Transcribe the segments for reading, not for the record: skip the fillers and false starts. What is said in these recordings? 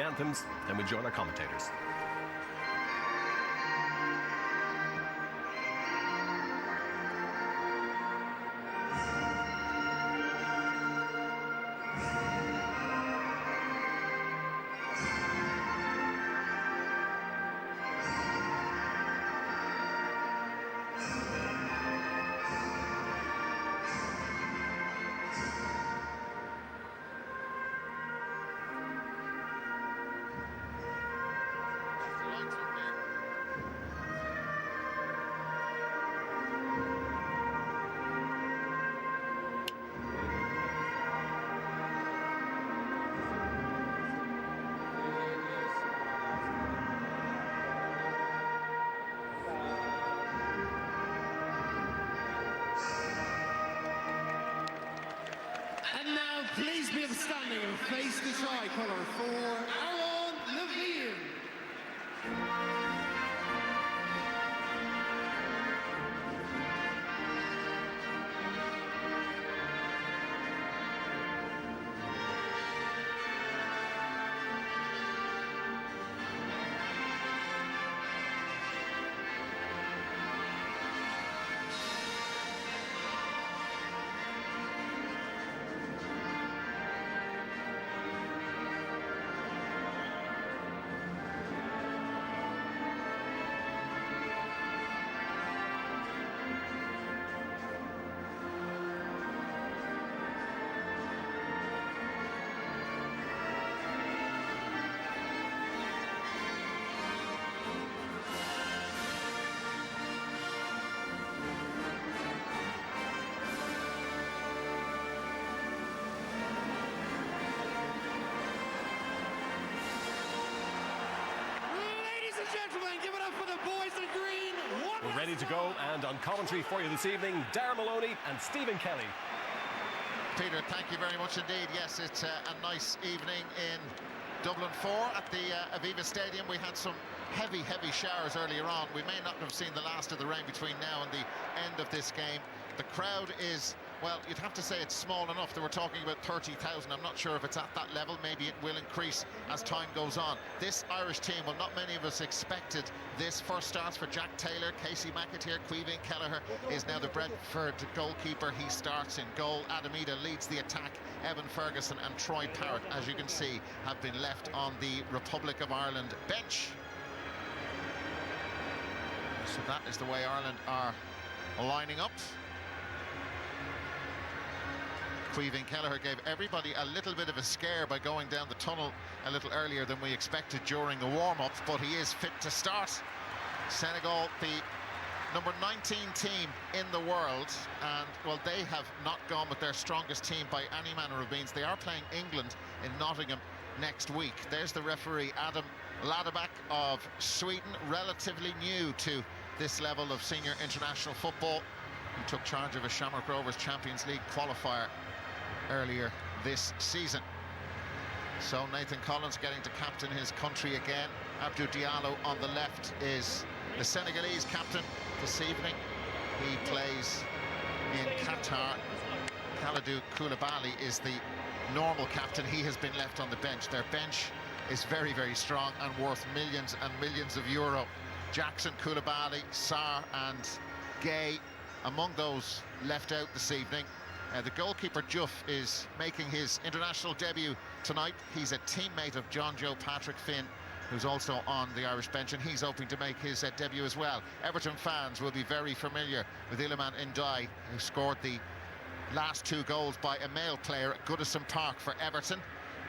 anthems, then we'll join our commentators. Please be upstanding and face the tricolour for Aviva. We're ready to go, and on commentary for you this evening, Darren Maloney and Stephen Kelly. Peter, thank you very much indeed. Yes, it's a nice evening in Dublin 4 at the Aviva Stadium. We had some heavy showers earlier on. We may not have seen the last of the rain between now and the end of this game. The crowd is, well, you'd have to say it's small enough. They were talking about 30,000. I'm not sure if it's at that level. Maybe it will increase as time goes on. This Irish team, well, not many of us expected this. First starts for Jack Taylor. Casey McAteer, Caoimhín Kelleher is now the Brentford goalkeeper. He starts in goal. Adam Ida leads the attack. Evan Ferguson and Troy Parrott, as you can see, have been left on the Republic of Ireland bench. So that is the way Ireland are lining up. Caoimhín Kelleher gave everybody a little bit of a scare by going down the tunnel a little earlier than we expected during the warm-up, but he is fit to start. Senegal, the number 19 team in the world, and, well, they have not gone with their strongest team by any manner of means. They are playing England in Nottingham next week. There's the referee, Adam Ladebäck of Sweden, relatively new to this level of senior international football. He took charge of a Shamrock Rovers Champions League qualifier earlier this season. So Nathan Collins getting to captain his country again. Abdou Diallo on the left is the Senegalese captain this evening. He plays in Qatar. Kalidou Koulibaly is the normal captain. He has been left on the bench. Their bench is very strong and worth millions and millions of euro. Jackson, Koulibaly, Sarr and Gay among those left out this evening. The goalkeeper Juff is making his international debut tonight. He's a teammate of John Joe Patrick Finn, who's also on the Irish bench, and he's hoping to make his debut as well. Everton fans will be very familiar with Iliman Ndiaye, who scored the last two goals by a male player at Goodison Park for Everton.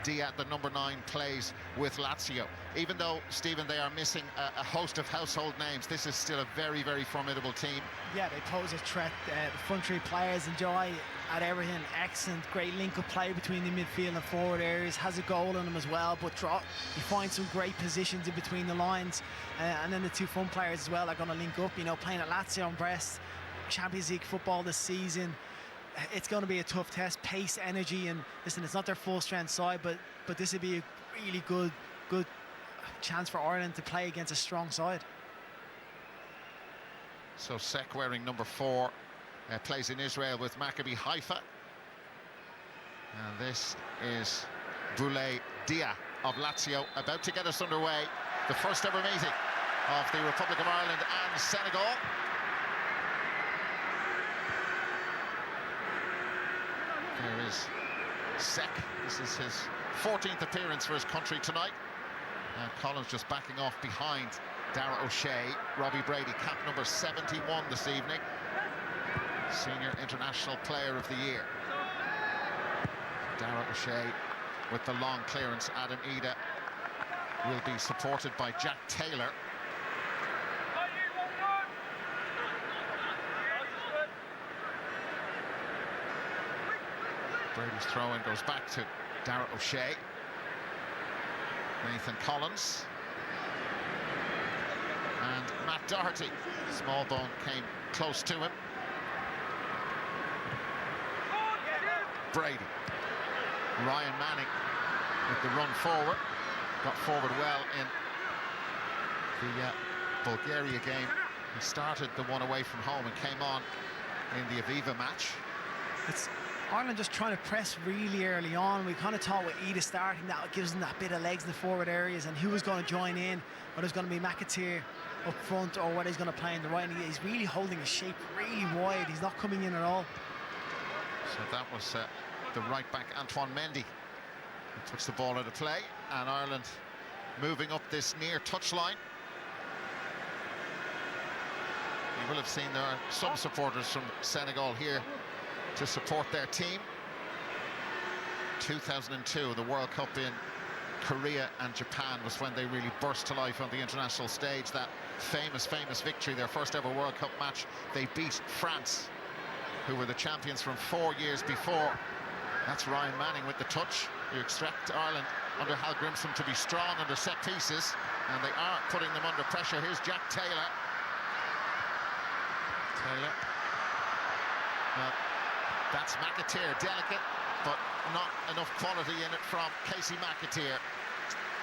Dia, the number 9, plays with Lazio. Even though, Stephen, they are missing a host of household names, this is still a very formidable team. Yeah, they pose a threat. The front three players, enjoy at Everton, excellent, great link-up play between the midfield and forward areas, has a goal in them as well, but you find some great positions in between the lines, and then the two front players as well are going to link up, you know, playing at Lazio and Brest, Champions League football this season. It's going to be a tough test, pace, energy, and listen, it's not their full strength side, but this would be a really good chance for Ireland to play against a strong side. So Sek, wearing number 4, plays in Israel with Maccabi Haifa, and this is Boulay Dia of Lazio, about to get us underway. The first ever meeting of the Republic of Ireland and Senegal. There is Sek. This is his 14th appearance for his country tonight. And Collins just backing off behind Dara O'Shea. Robbie Brady, cap number 71 this evening. Senior International Player of the Year. Dara O'Shea with the long clearance. Adam Ida will be supported by Jack Taylor. Brady's throw-in goes back to Dara O'Shea. Nathan Collins. And Matt Doherty. Smallbone came close to him. Brady. Ryan Manning with the run forward. Got forward well in the Bulgaria game. He started the one away from home and came on in the Aviva match. It's Ireland just trying to press really early on. We kind of thought with Ida starting, that gives them that bit of legs in the forward areas, and who was going to join in, whether it's going to be McAteer up front or whether he's going to play in the right. And he's really holding his shape really wide. He's not coming in at all. So that was the right back Antoine Mendy who puts the ball out of play, and Ireland moving up this near touchline. You will have seen there are some supporters from Senegal here to support their team. 2002, the World Cup in Korea and Japan was when they really burst to life on the international stage. That famous victory, their first ever World Cup match. They beat France, who were the champions from 4 years before. That's Ryan Manning with the touch. You expect Ireland under Hal Grimson to be strong under set pieces, and they are putting them under pressure. Here's Jack Taylor. Now, that's McAteer, delicate, but not enough quality in it from Casey McAteer.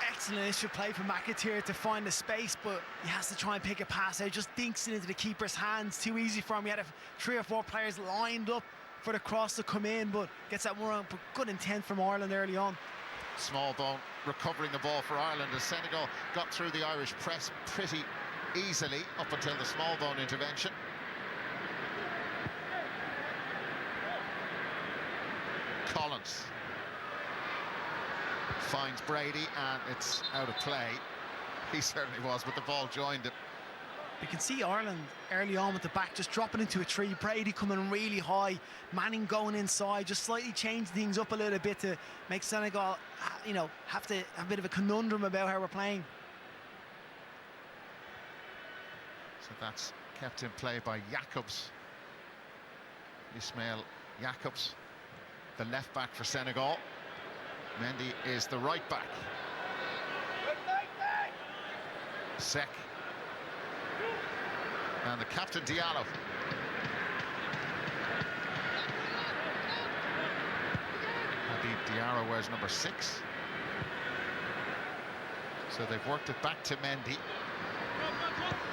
Excellent initial play for McAteer to find the space, but he has to try and pick a pass out. Just dinks it into the keeper's hands. Too easy for him. He had 3 or 4 players lined up for the cross to come in, but gets that one, but good intent from Ireland early on. Smallbone recovering the ball for Ireland as Senegal got through the Irish press pretty easily up until the Smallbone intervention. Collins finds Brady, and it's out of play. He certainly was, but the ball joined him. You can see Ireland early on with the back just dropping into a tree. Brady coming really high, Manning going inside, just slightly change things up a little bit to make Senegal, you know, have to have a bit of a conundrum about how we're playing. So that's kept in play by Jacobs. Ismail Jacobs, the left back for Senegal. Mendy is the right back. Sek. And the captain Diallo. Indeed, Diarra wears number 6. So they've worked it back to Mendy.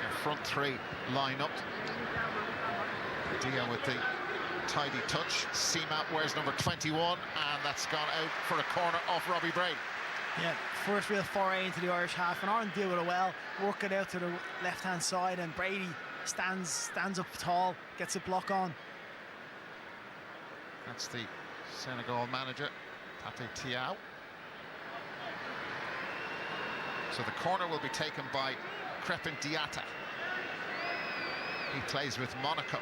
Their front 3 line up. Dia with the tidy touch. Seamat wears number 21, and that's gone out for a corner off Robbie Brady. Yeah, first real foray into the Irish half, and Ireland deal with it well, work it out to the left-hand side, and Brady stands up tall, gets a block on. That's the Senegal manager, Pape Thiaw. So the corner will be taken by Crepin Diatta. He plays with Monaco.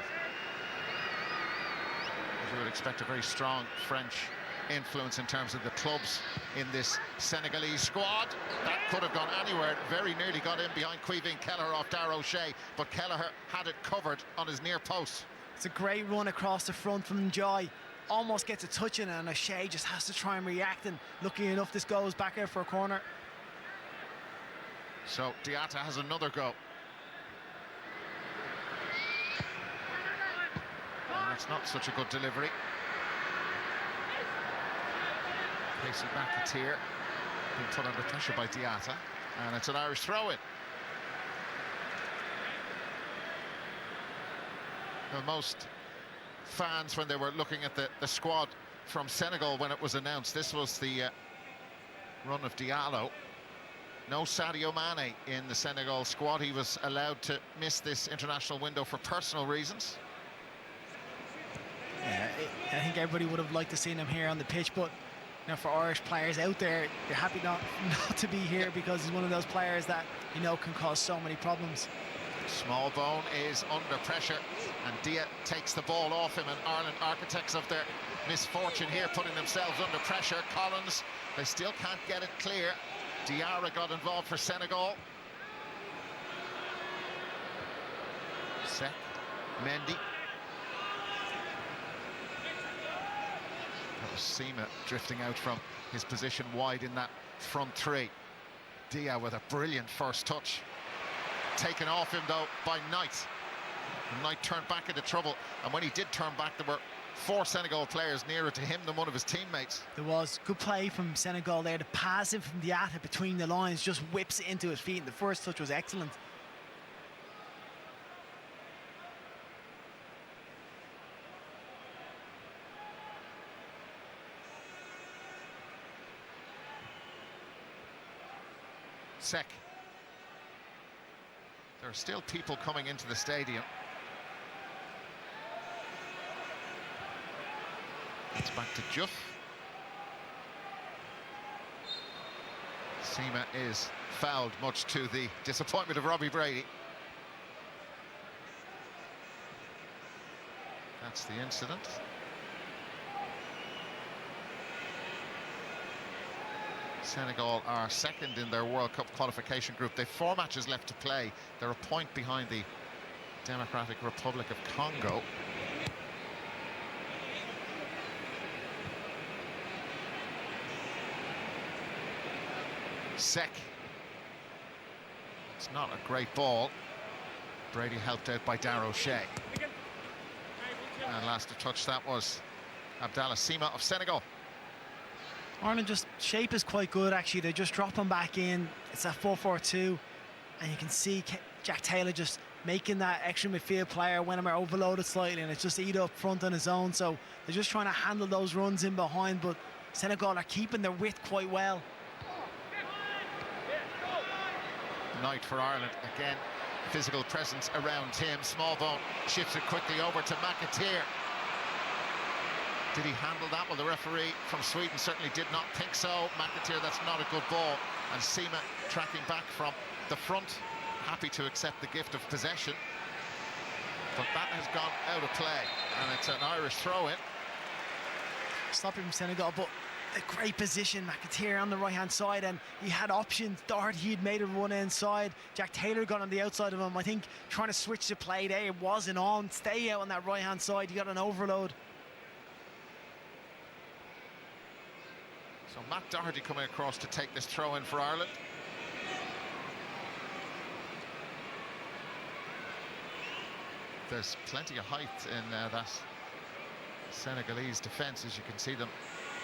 As you would expect, a very strong French influence in terms of the clubs in this Senegalese squad. That could have gone anywhere. It very nearly got in behind Caoimhín Kelleher off Dara O'Shea, but Kelleher had it covered on his near post. It's a great run across the front from Njai. Almost gets a touch in it, and O'Shea just has to try and react, and lucky enough this goes back out for a corner. So Diatta has another go. And that's not such a good delivery. Casey McAteer being put under pressure by Diatta, and it's an Irish throw-in. Well, most fans, when they were looking at the squad from Senegal when it was announced, this was the run of Diallo. No Sadio Mane in the Senegal squad. He was allowed to miss this international window for personal reasons. Yeah, I think everybody would have liked to see him here on the pitch, but you know, for Irish players out there, they're happy not to be here because he's one of those players that, you know, can cause so many problems. Smallbone is under pressure, and Dia takes the ball off him, and Ireland, architects of their misfortune here, putting themselves under pressure. Collins, they still can't get it clear. Diarra got involved for Senegal. Sek, Mendy. That was Sima drifting out from his position wide in that front three. Dia with a brilliant first touch. Taken off him though by Knight. Knight turned back into trouble, and when he did turn back, there were 4 Senegal players nearer to him than one of his teammates. There was good play from Senegal there. The pass in from Diatta between the lines just whips it into his feet, and the first touch was excellent. Sek. There are still people coming into the stadium. It's back to Juff. Sima is fouled, much to the disappointment of Robbie Brady. That's the incident. Senegal are second in their World Cup qualification group. They've 4 matches left to play. They're a point behind the Democratic Republic of Congo. Sek. It's not a great ball. Brady helped out by Darrow Shea. And last to touch that was Abdallah Sima of Senegal. Ireland just shape is quite good actually. They just drop him back in. It's that 4-4-2, and you can see Jack Taylor just making that extra midfield player when I'm overloaded slightly, and it's just eat up front on his own. So they're just trying to handle those runs in behind, but Senegal are keeping their width quite well. Knight for Ireland again. Physical presence around him. Smallbone shifts it quickly over to McAteer. Did he handle that? Well, the referee from Sweden certainly did not think so. McAteer, that's not a good ball. And Sima tracking back from the front, happy to accept the gift of possession. But that has gone out of play, and it's an Irish throw-in. Stopping from Senegal, but a great position. McAteer on the right-hand side, and he had options. Doherty had made a run inside. Jack Taylor got on the outside of him. I think trying to switch the play there, it wasn't on. Stay out on that right-hand side. You got an overload. So Matt Doherty coming across to take this throw in for Ireland. There's plenty of height in that Senegalese defence, as you can see them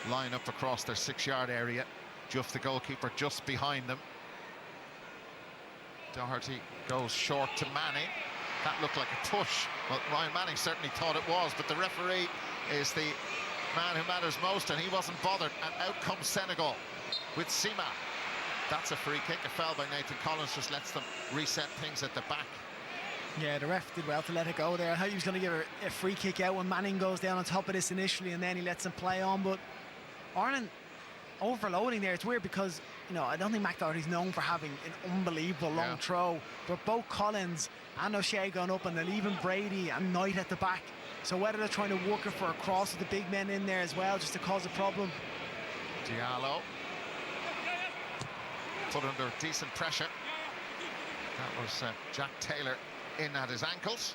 line up across their 6-yard area. Juff, the goalkeeper, just behind them. Doherty goes short to Manning. That looked like a push. Well, Ryan Manning certainly thought it was, but the referee is the man who matters most, and he wasn't bothered, and out comes Senegal with Sima. That's a free kick. A foul by Nathan Collins just lets them reset things at the back. Yeah, the ref did well to let it go there. I thought he was going to give a free kick out when Manning goes down on top of this initially, and then he lets them play on. But Ireland overloading there. It's weird because, you know, I don't think Matt Doherty's known for having an unbelievable long throw, but both Collins and O'Shea going up, and they're leaving Brady and Knight at the back. So whether they're trying to work it for a cross with the big men in there as well, just to cause a problem. Diallo put under decent pressure. That was Jack Taylor in at his ankles.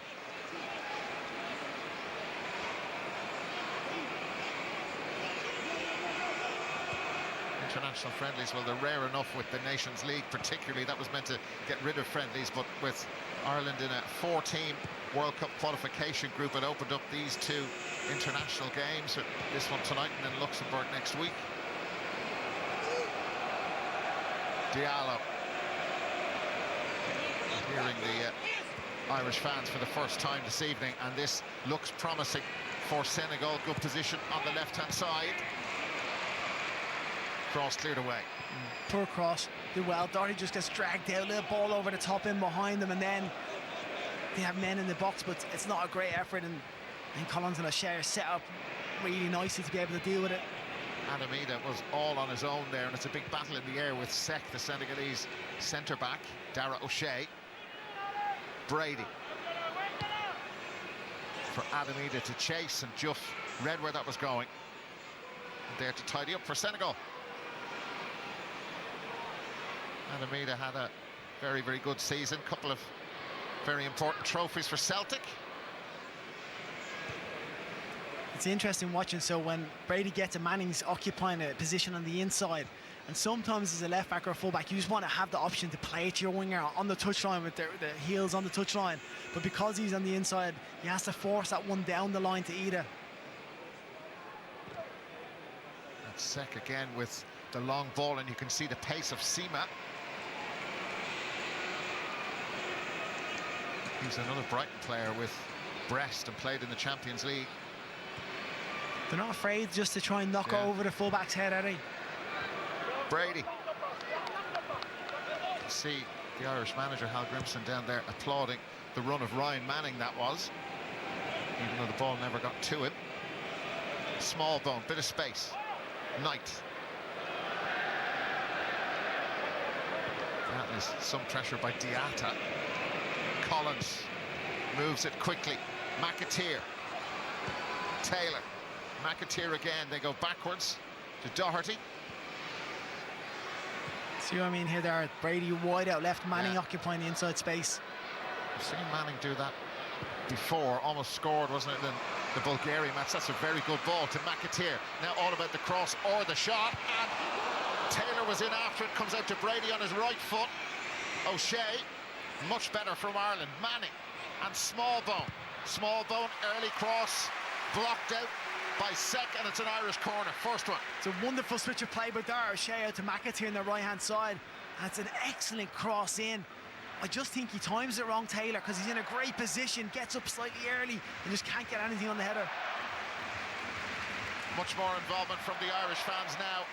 International friendlies, well, they're rare enough with the Nations League particularly. That was meant to get rid of friendlies, but with Ireland in a 4-team World Cup qualification group, it opened up these 2 international games, this one tonight and then Luxembourg next week. Diallo hearing the Irish fans for the first time this evening, and this looks promising for Senegal. Good position on the left-hand side. Cross cleared away. Poor cross, did well. Doherty just gets dragged out, little ball over the top in behind them, and then they have men in the box, but it's not a great effort, and Collins and O'Shea are set up really nicely to be able to deal with it. Adamida was all on his own there, and it's a big battle in the air with Sek, the Senegalese centre-back. Dara O'Shea. Brady. For Adamida to chase, and Juff read where that was going. And there to tidy up for Senegal. Adamida had a very, very good season. Couple of very important trophies for Celtic. It's interesting watching. So when Brady gets it, Manning's occupying a position on the inside, and sometimes as a left back or a full back, you just want to have the option to play it to your winger on the touchline with the heels on the touchline. But because he's on the inside, he has to force that one down the line to Ida. That's Sek again with the long ball, and you can see the pace of Sima. He's another Brighton player with Brest and played in the Champions League. They're not afraid just to try and knock over the fullback's head, are they? Brady. You see the Irish manager, Hal Grimson, down there applauding the run of Ryan Manning, that was. Even though the ball never got to him. Small bone, bit of space. Knight. That is some pressure by Diatta. Collins moves it quickly. McAteer. Taylor. McAteer again. They go backwards to Doherty. See what I mean here? There, Brady wide out left, Manning occupying the inside space. I've seen Manning do that before. Almost scored, wasn't it, in the Bulgarian match? That's a very good ball to McAteer. Now all about the cross or the shot, and Taylor was in after it. Comes out to Brady on his right foot. O'Shea. Much better from Ireland. Manning and Smallbone. Smallbone, early cross, blocked out by Sek, and it's an Irish corner. First one. It's a wonderful switch of play by Dara O'Shea out to McAteer on the right-hand side. And it's an excellent cross in. I just think he times it wrong, Taylor, because he's in a great position, gets up slightly early, and just can't get anything on the header. Much more involvement from the Irish fans now.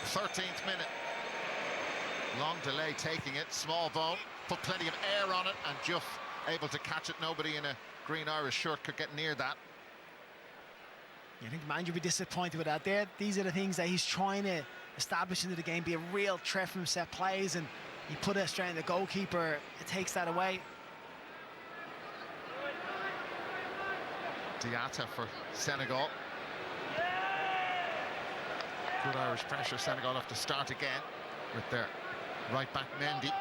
The 13th minute. Long delay taking it. Smallbone put plenty of air on it, and Juff able to catch it. Nobody in a green Irish shirt could get near that. I think the manager would be disappointed with that. These are the things that he's trying to establish into the game, be a real threat from set plays, and you put it straight in the goalkeeper, it takes that away. Diatta for Senegal. Good Irish pressure. Senegal have to start again with their right back Mendy.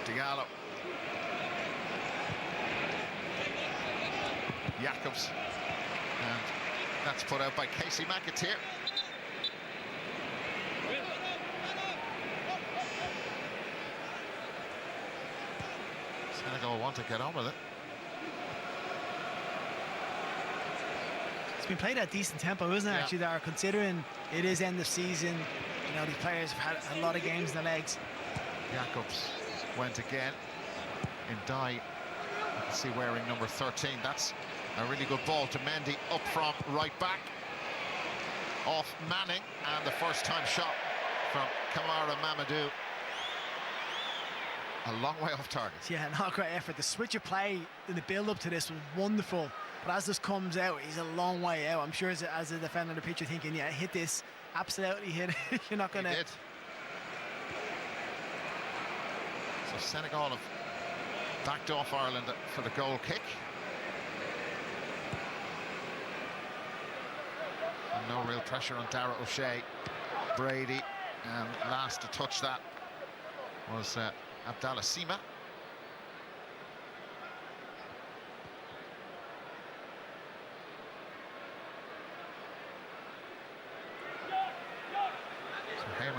Diallo. Jacobs. And that's put out by Casey McAteer. Senegal want to get on with it. It's been played at a decent tempo, isn't it, actually, there, considering it is end of season. You know, these players have had a lot of games in the legs. Jacobs went again. In Dye, you can see wearing number 13. That's a really good ball to Mendy, up from right back. Off Manning, and the first time shot from Kamara Mamadou. A long way off target. Yeah, not a great effort. The switch of play in the build-up to this was wonderful. But as this comes out, he's a long way out. I'm sure as a defender of the pitch, you're thinking, yeah, hit this. Absolutely hit it. You're not going to... So Senegal have backed off Ireland for the goal kick. And no real pressure on Dara O'Shea. Brady, and last to touch that was Abdallah Sima.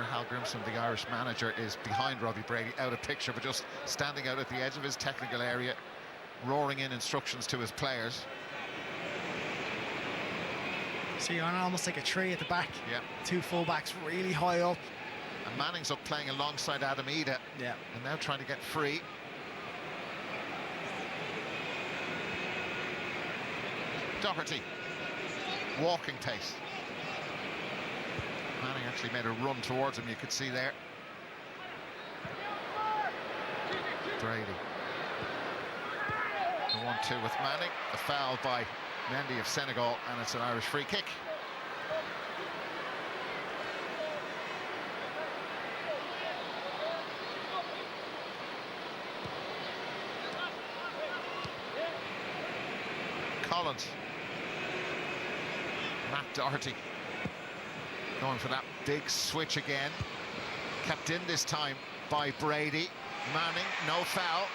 Hal Grimson, the Irish manager, is behind Robbie Brady, out of picture, but just standing out at the edge of his technical area, roaring in instructions to his players. So you're on almost like a tree at the back. Yeah. Two full-backs really high up. And Manning's up playing alongside Adam Ida. Yeah. And now trying to get free. Doherty, walking pace. Manning actually made a run towards him, you could see there. Brady. The 1-2 with Manning. The foul by Mendy of Senegal, and it's an Irish free kick. Collins. Matt Doherty going for that big switch again. Kept in this time by Brady. Manning, no foul.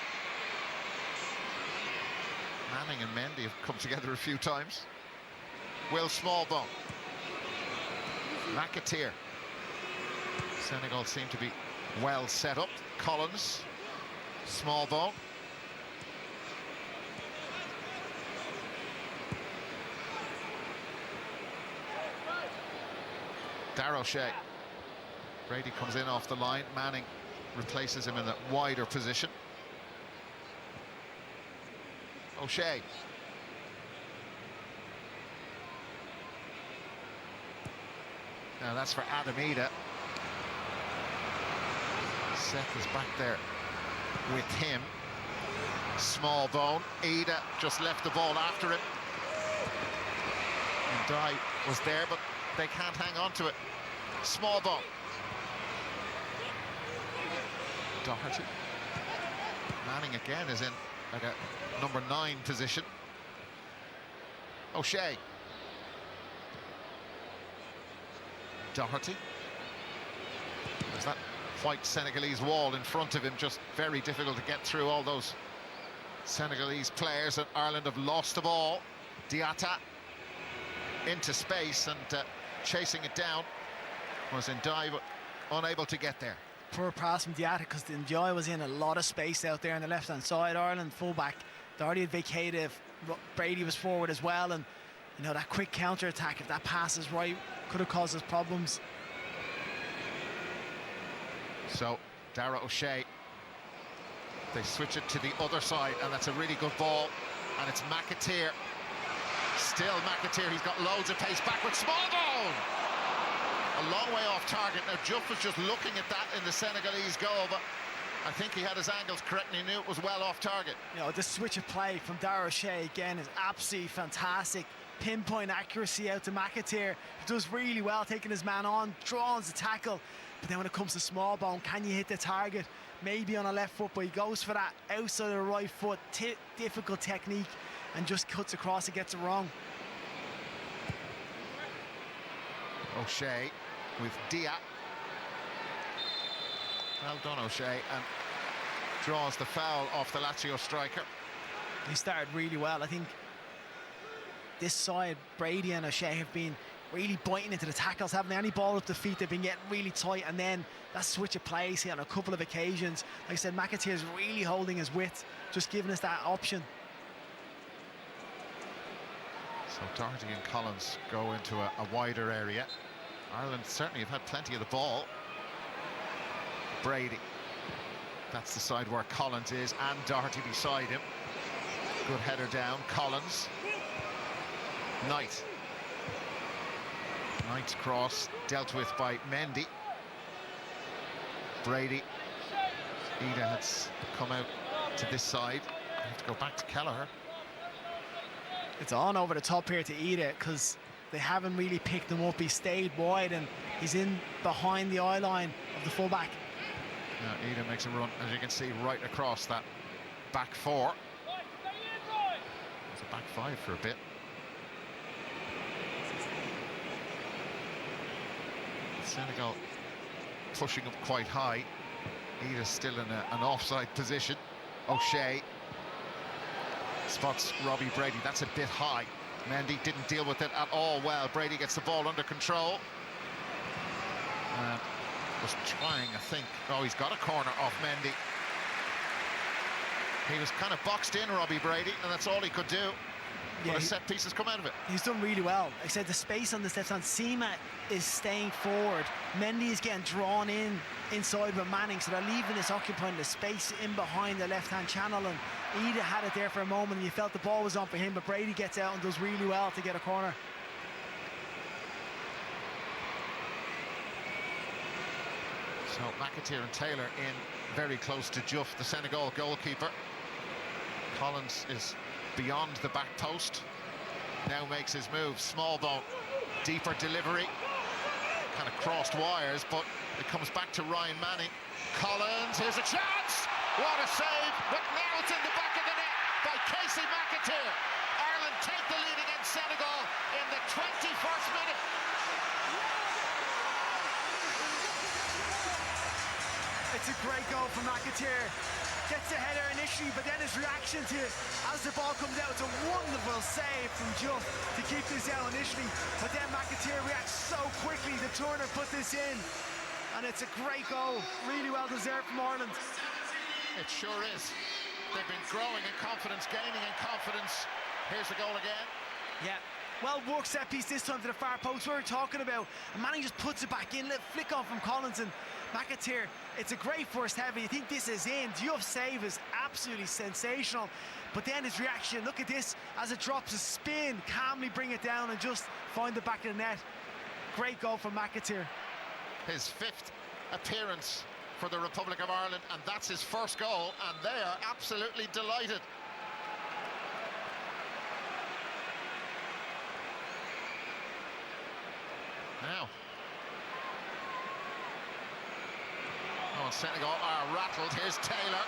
Manning and Mendy have come together a few times. Will Smallbone. McAteer. Senegal seem to be well set up. Collins. Smallbone. Darrell Shea. Brady comes in off the line. Manning replaces him in a wider position. O'Shea. Now that's for Aviva. Seth is back there with him. Smallbone. Ida just left the ball after him. And Dye was there, but they can't hang on to it. Smallbone. Doherty. Manning again is in like a number 9 position. O'Shea. Doherty. There's that white Senegalese wall in front of him, just very difficult to get through all those Senegalese players, and Ireland have lost the ball. Diatta into space and chasing it down. Was in dive, but unable to get there. Poor pass from Diatta, because the Ndiaye was in a lot of space out there on the left-hand side. Ireland fullback, they already had vacated. Brady was forward as well, and you know, that quick counter-attack, if that pass is right, could have caused us problems. So Dara O'Shea, they switch it to the other side, and that's a really good ball. And it's McAteer. Still McAteer, he's got loads of pace backward. Smallbone! A long way off target. Now Juff was just looking at that in the Senegalese goal, but I think he had his angles correct and he knew it was well off target. You know, the switch of play from Dara O'Shea again is absolutely fantastic. Pinpoint accuracy out to McAteer. He does really well taking his man on, draws the tackle. But then when it comes to Smallbone, can you hit the target? Maybe on a left foot, but he goes for that outside of the right foot. Difficult technique, and just cuts across and gets it wrong. O'Shea with Dia. Well done, O'Shea, and draws the foul off the Lazio striker. He started really well. I think this side, Brady and O'Shea have been really biting into the tackles, haven't they? Any ball up the feet, they've been getting really tight, and then that switch of plays here on a couple of occasions. Like I said, McAteer is really holding his width, just giving us that option. So Doherty and Collins go into a wider area. Ireland certainly have had plenty of the ball. Brady. That's the side where Collins is, and Doherty beside him. Good header down. Collins. Knight. Knight's cross dealt with by Mendy. Brady. Ida has come out to this side. I have to go back to Kelleher. It's on over the top here to Ida, because they haven't really picked him up. He stayed wide and he's in behind the eye line of the fullback. Now Ida makes a run, as you can see, right across that back four. It's a back five for a bit. Senegal pushing up quite high. Ida's still in an offside position. O'Shea spots Robbie Brady. That's a bit high. Mendy didn't deal with it at all well. Brady gets the ball under control. Was trying, I think. Oh, he's got a corner off Mendy. He was kind of boxed in, Robbie Brady, and that's all he could do. but a set piece has come out of it. He's done really well. Like I said, the space on the left hand, Seema is staying forward. Mendy is getting drawn inside with Manning, so they're leaving this occupying the space in behind the left hand channel, and Ida had it there for a moment and you felt the ball was on for him, but Brady gets out and does really well to get a corner. So McAteer and Taylor in very close to Juff, the Senegal goalkeeper. Collins is beyond the back post. Now makes his move. Small ball, deeper delivery. Kind of crossed wires, but it comes back to Ryan Manning. Collins, here's a chance! What a save! But now it's in the back of the net by Casey McAteer. Ireland take the lead against Senegal in the 21st minute. It's a great goal from McAteer. Gets the header initially, but then his reaction to as the ball comes out, it's a wonderful save from Juff to keep this out initially. But then McAteer reacts so quickly to turn and put this in. And it's a great goal, really well deserved from Ireland. It sure is. They've been growing in confidence, gaining in confidence. Here's the goal again. Yeah. Well worked set piece this time to the far post we were talking about. And Manning just puts it back in, flick on from Collins, and McAteer, it's a great first header. You think this is in. Diouf's save is absolutely sensational. But then his reaction, look at this, as it drops a spin, calmly bring it down and just find the back of the net. Great goal from McAteer. His 5th appearance for the Republic of Ireland, and that's his first goal, and they are absolutely delighted. Now, Senegal are rattled. Here's Taylor,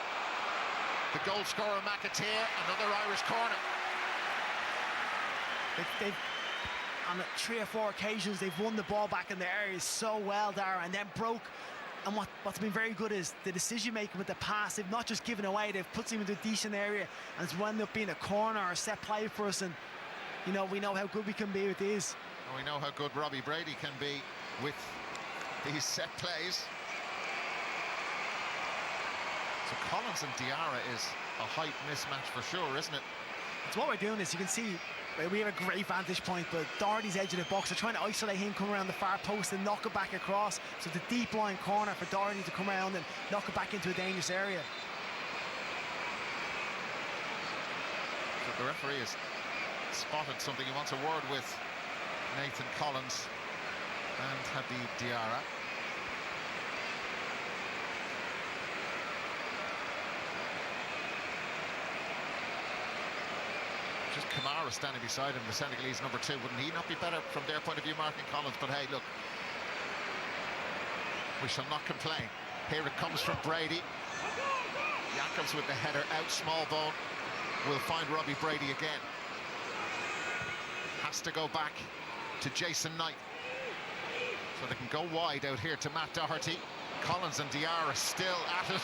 the goal scorer McAteer, another Irish corner. They've on 3 or 4 occasions they've won the ball back in the areas so well, Dara, and then broke. And what's been very good is the decision making with the pass. They've not just given away, they've put him into a decent area, and it's wound up being a corner or a set play for us. And you know, we know how good we can be with these. And we know how good Robbie Brady can be with these set plays. So Collins and Diarra is a height mismatch for sure, isn't it? It's what we're doing is, you can see we have a great vantage point, but Doherty's edge of the box, they're trying to isolate him, come around the far post and knock it back across. So the deep line corner for Doherty to come around and knock it back into a dangerous area. So the referee has spotted something. He wants a word with Nathan Collins and Habib Diarra. Just Kamara standing beside him, the Senegalese number 2. Wouldn't he not be better from their point of view, marking Collins? But hey, look, we shall not complain. Here it comes from Brady. Jacobs with the header out, small ball. Will find Robbie Brady again. Has to go back to Jason Knight. So they can go wide out here to Matt Doherty. Collins and Diarra still at it.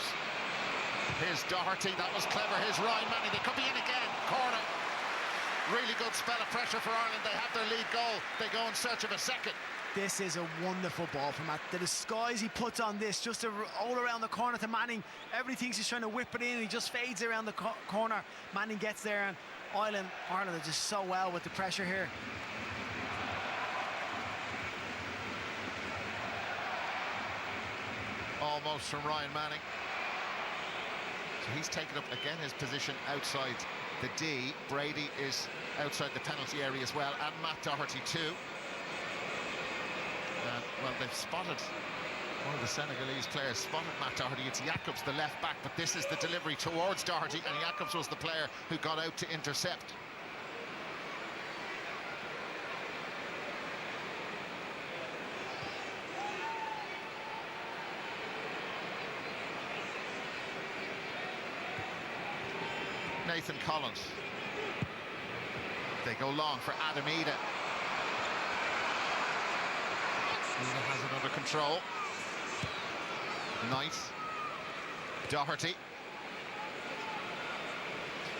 Here's Doherty, that was clever. Here's Ryan Manning, they could be in again. Corner. Really good spell of pressure for Ireland. They have their lead goal. They go in search of a second. This is a wonderful ball from Matt. The disguise he puts on this, just all around the corner to Manning. Everybody thinks he's trying to whip it in. He just fades around the corner. Manning gets there, and Ireland are just so well with the pressure here. Almost from Ryan Manning. So he's taken up again his position outside the D. Brady is outside the penalty area as well, and Matt Doherty too. Well, they've spotted one of the Senegalese players, spotted Matt Doherty. It's Jacobs, the left back, but this is the delivery towards Doherty, and Jacobs was the player who got out to intercept. Nathan Collins. They go long for Adam Ida. Ida has it under control. Knight. Doherty.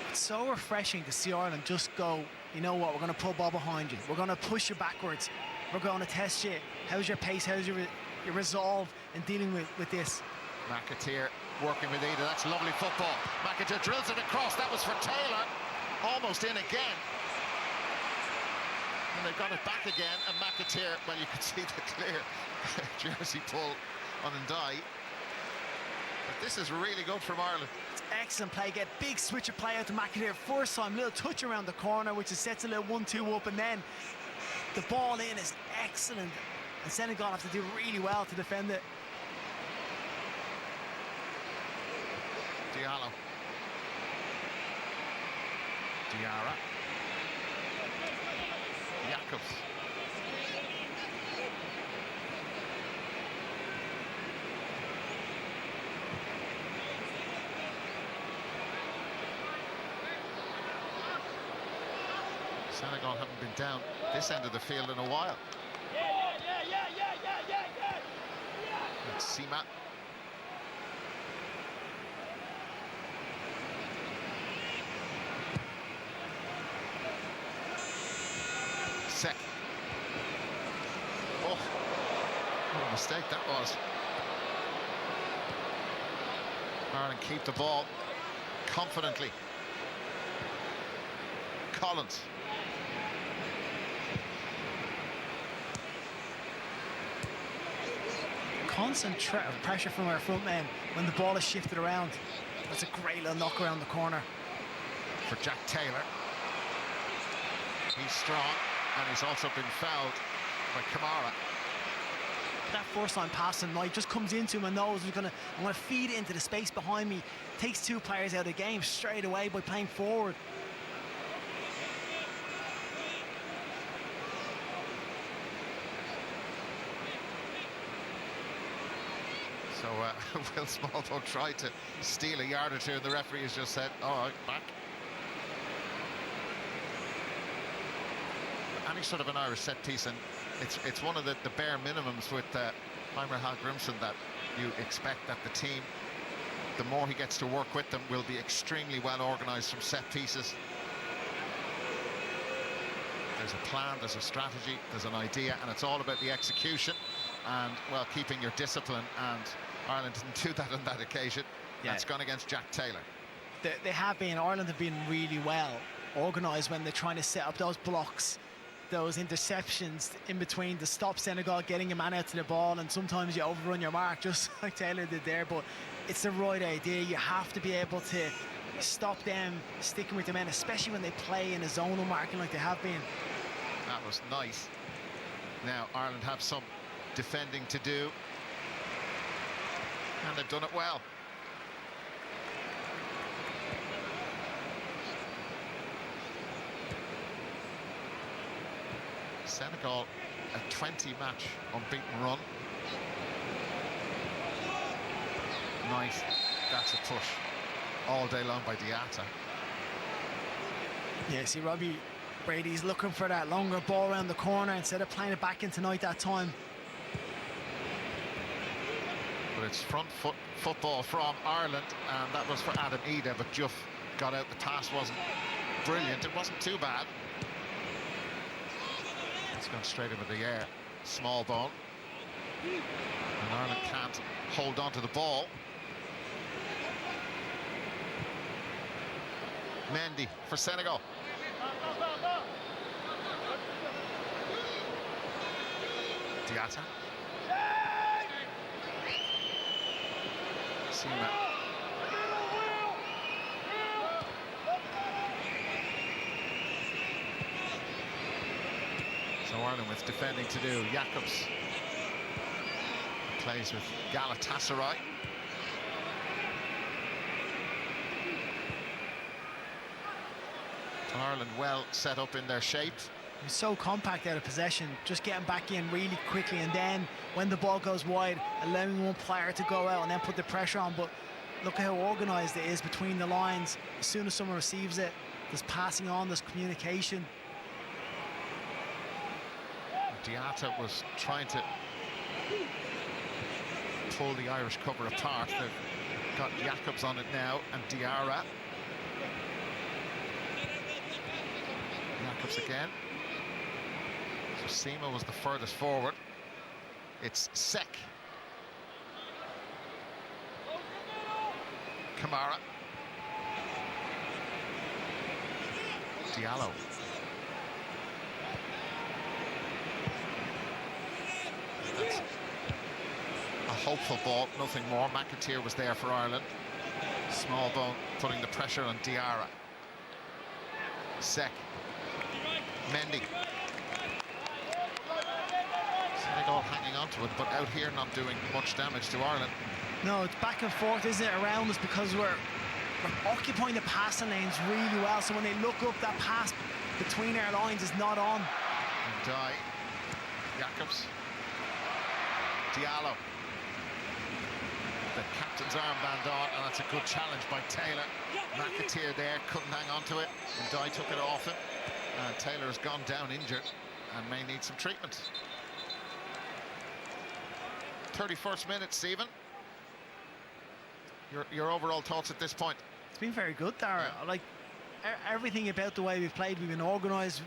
It's so refreshing to see Ireland just go, you know what, we're going to pull ball behind you. We're going to push you backwards. We're going to test you. How's your pace? How's your resolve in dealing with this? McAteer working with Ida. That's lovely football. McAteer drills it across. That was for Taylor. Almost in again. And they've got it back again, and McAteer, well, you can see the clear jersey pull on Ndai. But this is really good from Ireland. It's excellent play. Get big switch of play out to McAteer. First time, little touch around the corner, which sets a little 1-2 up, and then the ball in is excellent. And Senegal have to do really well to defend it. Diallo. Diarra. Jacobs. Senegal haven't been down this end of the field in a while. It's Sima. Sek. Oh, what a mistake that was. Ireland keep the ball confidently. Collins. Constant pressure from our front men when the ball is shifted around. That's a great little knock around the corner. For Jack Taylor. He's strong, and he's also been fouled by Kamara. That first line pass tonight just comes into him and knows I'm gonna feed it into the space behind me. Takes two players out of the game straight away by playing forward. So Will Smallbone tried to steal a yard or two, and the referee has just said, "All right, back." Any sort of an Irish set piece, and it's one of the bare minimums with Heimer Hallgrimsson that you expect that the team, the more he gets to work with them, will be extremely well organised from set pieces. There's a plan, there's a strategy, there's an idea, and it's all about the execution and, well, keeping your discipline. And Ireland didn't do that on that occasion. Yeah. That's gone against Jack Taylor. They have been. Ireland have been really well organised when they're trying to set up those blocks, those interceptions in between to stop Senegal getting a man out to the ball, and sometimes you overrun your mark just like Taylor did there. But it's the right idea. You have to be able to stop them sticking with the men, especially when they play in a zonal marking like they have been. That was nice. Now Ireland have some defending to do, and they've done it well. Senegal a 20-match unbeaten run. Nice. That's a push all day long by Diatta. Yeah, see, Robbie Brady's looking for that longer ball around the corner instead of playing it back in tonight that time. But it's front foot football from Ireland, and that was for Adam Ida, but Juff got out. The pass wasn't brilliant. It wasn't too bad. It's gone straight into the air. Smallbone. And Ireland can't hold on to the ball. Mendy for Senegal. Diatta. Sima. So Ireland with defending to do. Jacobs plays with Galatasaray. Ireland well set up in their shape. He's so compact out of possession, just getting back in really quickly, and then when the ball goes wide, allowing one player to go out and then put the pressure on. But look at how organised it is between the lines. As soon as someone receives it, there's passing on, there's communication. Diatta was trying to pull the Irish cover apart. They've got Jacobs on it now, and Diarra. Jacobs again. So Sima was the furthest forward. It's Sek. Kamara. That's a hopeful ball, nothing more. McAteer was there for Ireland. Smallbone putting the pressure on Diarra. Sek. Mendy. Senegal hanging on to it, but out here not doing much damage to Ireland. No, it's back and forth, isn't it, around us, because we're occupying the passing lanes really well. So when they look up, that pass between our lines is not on. And Jacobs. Diallo. The captain's armband on, and that's a good challenge by Taylor. McAteer there, couldn't hang on to it, and Dye took it off him. And Taylor has gone down injured and may need some treatment. 31st minute, Stephen. Your overall thoughts at this point? It's been very good, Dara. Yeah. Like everything about the way we've played, we've been organised,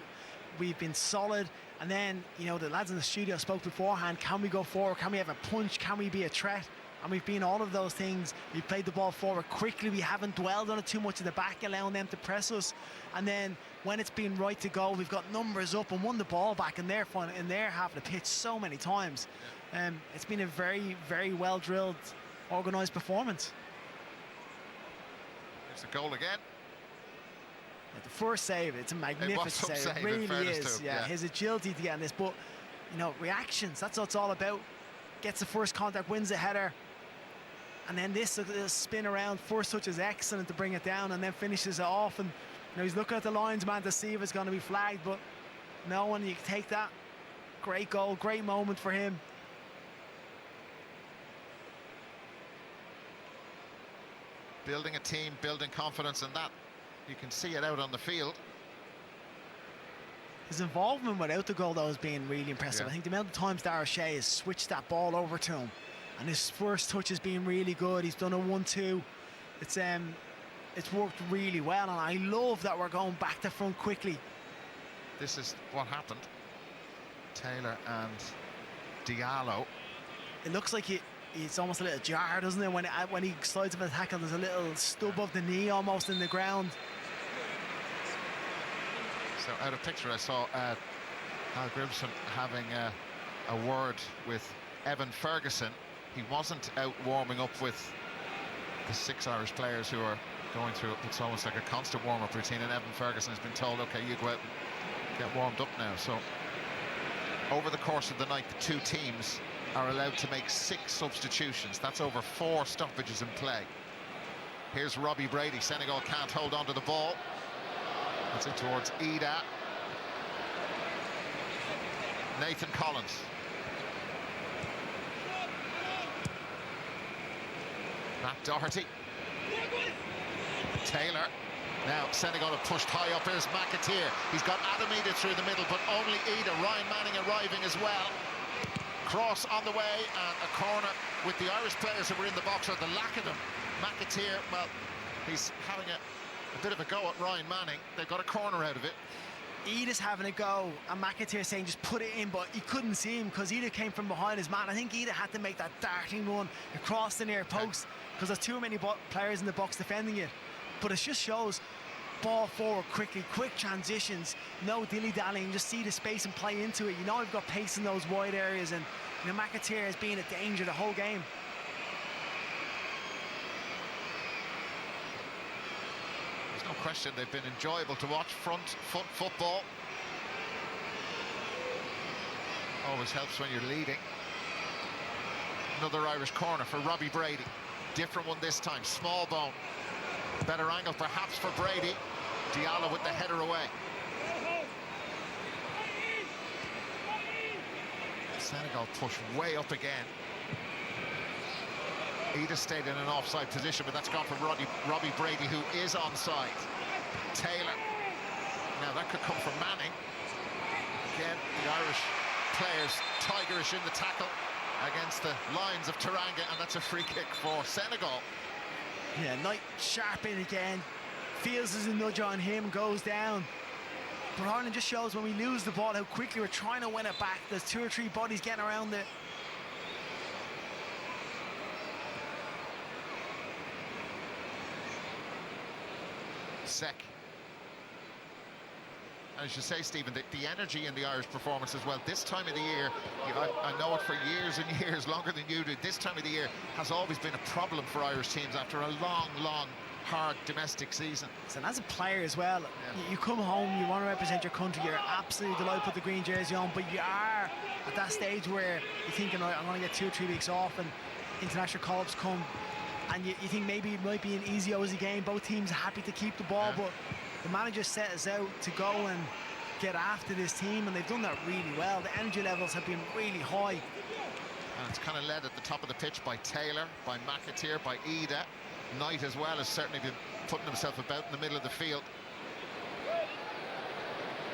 we've been solid, and then, you know, the lads in the studio spoke beforehand, can we go forward, can we have a punch, can we be a threat? And we've been all of those things. We've played the ball forward quickly, we haven't dwelled on it too much in the back, allowing them to press us, and then when it's been right to go, we've got numbers up and won the ball back in their half of the pitch so many times. Yeah. It's been a very, very well drilled, organised performance. There's the goal again. The first save, it's a magnificent save. It really is. Yeah, his agility to get in this, but you know, reactions, that's what it's all about. Gets the first contact, wins the header, and then this spin around. First touch is excellent to bring it down, and then finishes it off. And you know, he's looking at the linesman to see if it's going to be flagged, but no one. You can take that. Great goal, great moment for him. Building a team, building confidence, and that you can see it out on the field. His involvement without the goal, though, has been really impressive. I think the amount of times Dara Shea has switched that ball over to him, and his first touch has been really good. He's done a 1-2. It's worked really well, and I love that we're going back to front quickly. This is what happened. Taylor and Diallo. It looks like it's almost a little jar, doesn't it? When he slides up a tackle, there's a little stub of the knee almost in the ground. So out of picture, I saw Al Grimson having a word with Evan Ferguson. He wasn't out warming up with the 6 Irish players who are going through, it's almost like a constant warm-up routine, and Evan Ferguson has been told, okay, you go out and get warmed up now. So over the course of the night, the two teams are allowed to make 6 substitutions. That's over 4 stoppages in play. Here's Robbie Brady. Senegal can't hold on to the ball. That's it towards Ida. Nathan Collins. Matt Doherty. Taylor. Now Senegal have pushed high up. Here's McAteer. He's got Adam Ida through the middle, but only Ida. Ryan Manning arriving as well. Cross on the way, and a corner with the Irish players who were in the box, or the lack of them. McAteer, well, he's having a bit of a go at Ryan Manning. They've got a corner out of it. Ida's having a go, and McAteer saying just put it in, but he couldn't see him because Ida came from behind his man. I think Ida had to make that darting run across the near post because there's too many players in the box defending it. But it just shows ball forward quickly, quick transitions, no dilly-dallying, just see the space and play into it. You know we've got pace in those wide areas, and you know, McAteer has been a danger the whole game. There's no question they've been enjoyable to watch. Front foot football always helps when you're leading. Another Irish corner for Robbie Brady. Different one this time. Smallbone. Better angle perhaps for Brady. Diallo with the header away. Senegal push way up again. Ida stayed in an offside position, but that's gone from Robbie Brady, who is onside. Taylor. Now that could come from Manning. Again, the Irish players tigerish in the tackle against the Lions of Teranga, and that's a free kick for Senegal. Yeah, Knight sharp in again. Feels there's a nudge on him, goes down. But Ireland just shows when we lose the ball how quickly we're trying to win it back. There's 2 or 3 bodies getting around it. Sek. as you say, Stephen, the energy in the Irish performance as well. This time of the year, I know it for years and years, longer than you do. This time of the year has always been a problem for Irish teams after a long, hard domestic season. And as a player as well, you come home, you want to represent your country, you're absolutely delighted to put the green jersey on, but you are at that stage where you're thinking, I'm going to get 2 or 3 weeks off, and international call-ups come, and you think maybe it might be an easy game. Both teams are happy to keep the ball, but the manager set us out to go and get after this team, and they've done that really well. The energy levels have been really high. And it's kind of led at the top of the pitch by Taylor, by McAteer, by Ida. Knight as well has certainly been putting himself about in the middle of the field.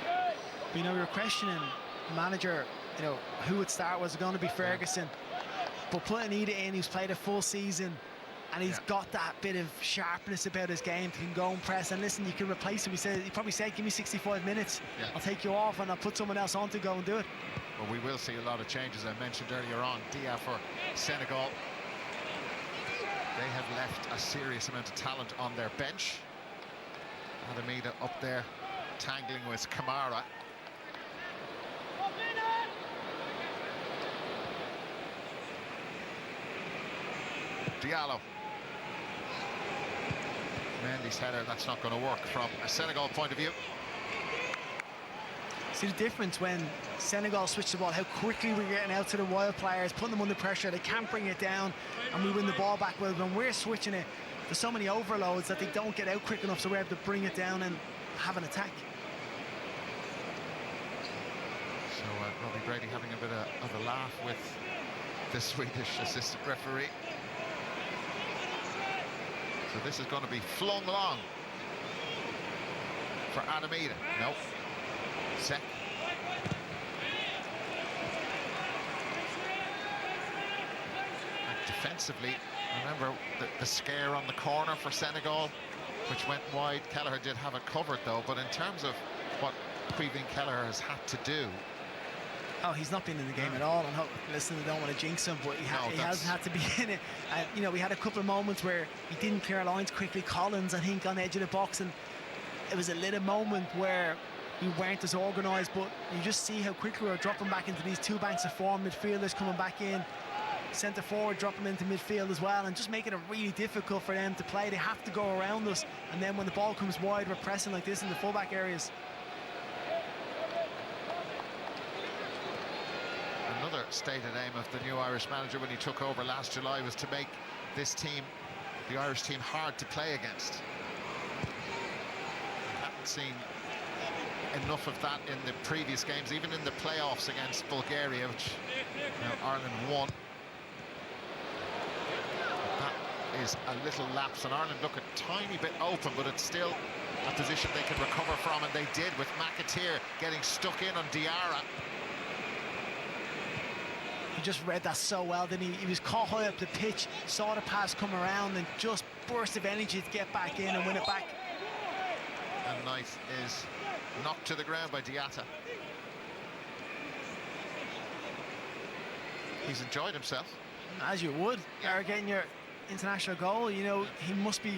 But, we were questioning the manager, who would start. Was it going to be Ferguson? But putting Ida in, who's played a full season, and he's got that bit of sharpness about his game, he can go and press. And listen, you can replace him. He probably said, give me 65 minutes. I'll take you off and I'll put someone else on to go and do it. Well, we will see a lot of changes. I mentioned earlier on, Dia for Senegal. They have left a serious amount of talent on their bench. Aviva up there tangling with Kamara. Diallo. Mendy's header, that's not going to work from a Senegal point of view. See the difference when Senegal switch the ball, how quickly we're getting out to the wild players, putting them under pressure. They can't bring it down, and we win the ball back. Well, when we're switching it, there's so many overloads that they don't get out quick enough, so we're able to bring it down and have an attack. So Robbie Brady having a bit of a laugh with the Swedish assistant referee. So this is going to be flung long for Aviva. No. Set. And defensively, remember the scare on the corner for Senegal, which went wide. Kelleher did have it covered though, but in terms of what Caoimhín Kelleher has had to do. Oh, he's not been in the game at all. And listen, I don't want to jinx him, but he hasn't had to be in it. And we had a couple of moments where he didn't clear lines quickly. Collins, I think, on the edge of the box, and it was a little moment where we weren't as organised, but you just see how quickly we're dropping back into these 2 banks of form. Midfielders coming back in, centre forward dropping into midfield as well, and just making it really difficult for them to play. They have to go around us, and then when the ball comes wide, we're pressing like this in the fullback areas. Another stated aim of the new Irish manager when he took over last July was to make this team, the Irish team, hard to play against. I haven't seen enough of that in the previous games, even in the playoffs against Bulgaria, which Ireland won. But that is a little lapse, and Ireland look a tiny bit open, but it's still a position they can recover from, and they did, with McAteer getting stuck in on Diarra. He just read that so well, didn't he? He was caught high up the pitch, saw the pass come around, and just burst of energy to get back in and win it back. And Knight is knocked to the ground by Diatta. He's enjoyed himself. As you would. Getting your international goal, he must be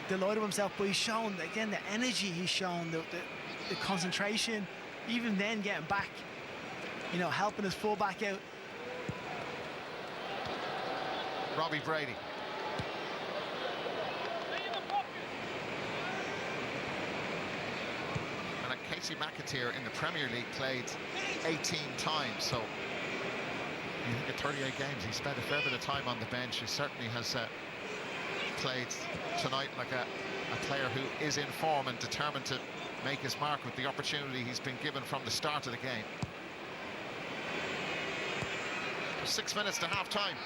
delighted with himself, but he's shown, again, the energy he's shown, the concentration, even then getting back, helping his full-back out. Robbie Brady. And Casey McAteer in the Premier League played 18 times, so you think at 38 games he spent a fair bit of time on the bench. He certainly has played tonight like a player who is in form and determined to make his mark with the opportunity he's been given from the start of the game. 6 minutes to half-time.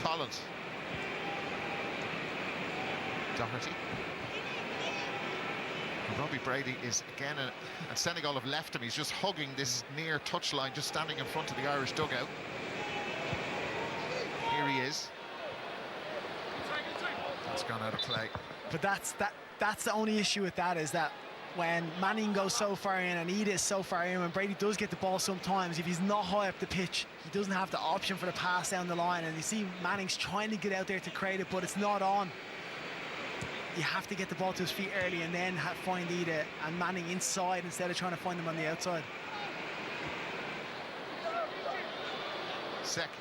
Collins. Doherty. And Robbie Brady is again, and Senegal have left him. He's just hugging this near touchline, just standing in front of the Irish dugout. Here he is. It's gone out of play. But that's the only issue with that, is that when Manning goes so far in and Ida is so far in, when Brady does get the ball sometimes, if he's not high up the pitch, he doesn't have the option for the pass down the line. And you see Manning's trying to get out there to create it, but it's not on. You have to get the ball to his feet early and then find Ida and Manning inside instead of trying to find him on the outside. Second.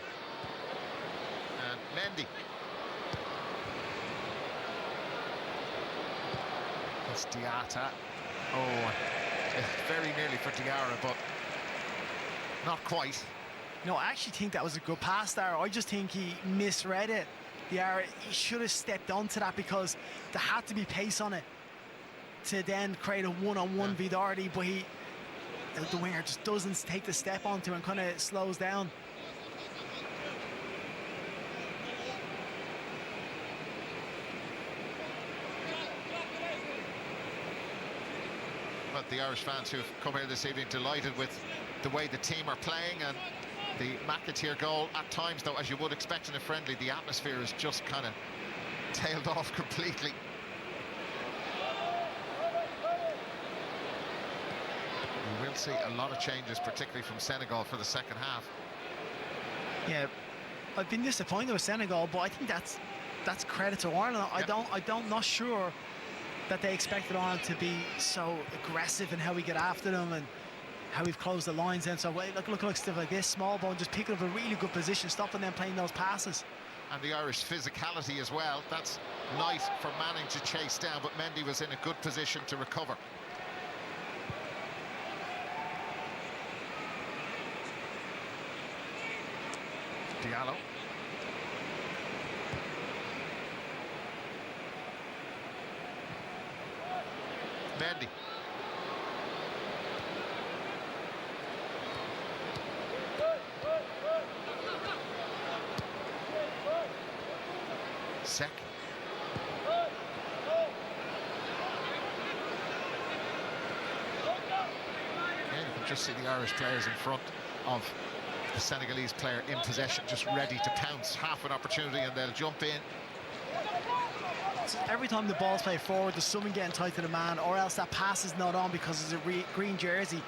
And Mendy. It's Diatta. Oh, it's very nearly for Diarra, but not quite. No, I actually think that was a good pass there. I just think he misread it. Diarra, he should have stepped onto that because there had to be pace on it to then create a one-on-one Vidarte, but the winger just doesn't take the step onto and kind of slows down. But the Irish fans who've come here this evening delighted with the way the team are playing, and the McAteer goal at times, though, as you would expect in a friendly, the atmosphere is just kind of tailed off completely. We will see a lot of changes, particularly from Senegal, for the second half. Yeah, I've been disappointed with Senegal, but I think that's credit to Ireland. I'm not sure that they expected Ireland to be so aggressive in how we get after them and how we've closed the lines in. So look stuff like this, small ball, just picking up a really good position, stopping them playing those passes. And the Irish physicality as well. That's nice for Manning to chase down, but Mendy was in a good position to recover. Diallo. Mendy. Sek. Yeah, you can just see the Irish players in front of the Senegalese player in possession, just ready to pounce. Half an opportunity and they'll jump in. Every time the ball's played forward, there's someone getting tight to the man, or else that pass is not on because it's a green jersey.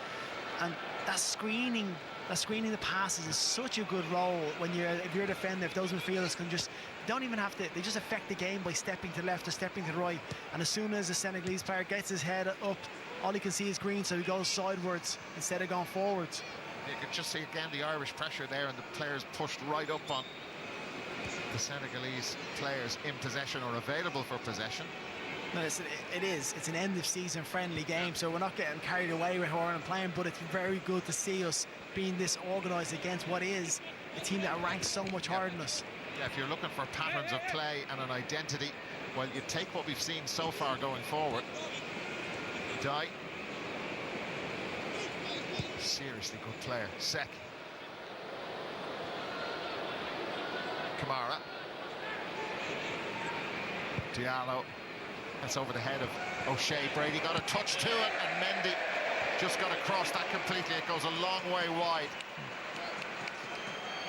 And that screening the passes is such a good role when if you're a defender, if those midfielders can just, don't even have to, they just affect the game by stepping to the left or stepping to the right. And as soon as the Senegalese player gets his head up, all he can see is green, so he goes sidewards instead of going forwards. You can just see again the Irish pressure there, and the players pushed right up on the Senegalese players in possession or available for possession. No, it's an end of season friendly game, so we're not getting carried away with Ireland playing, but it's very good to see us being this organised against what is a team that ranks so much higher than us. Yeah, if you're looking for patterns of play and an identity, well, you take what we've seen so far going forward. Dye. Seriously good player. Sek. Kamara. Diallo. That's over the head of O'Shea. Brady got a touch to it, and Mendy just got across that completely. It goes a long way wide.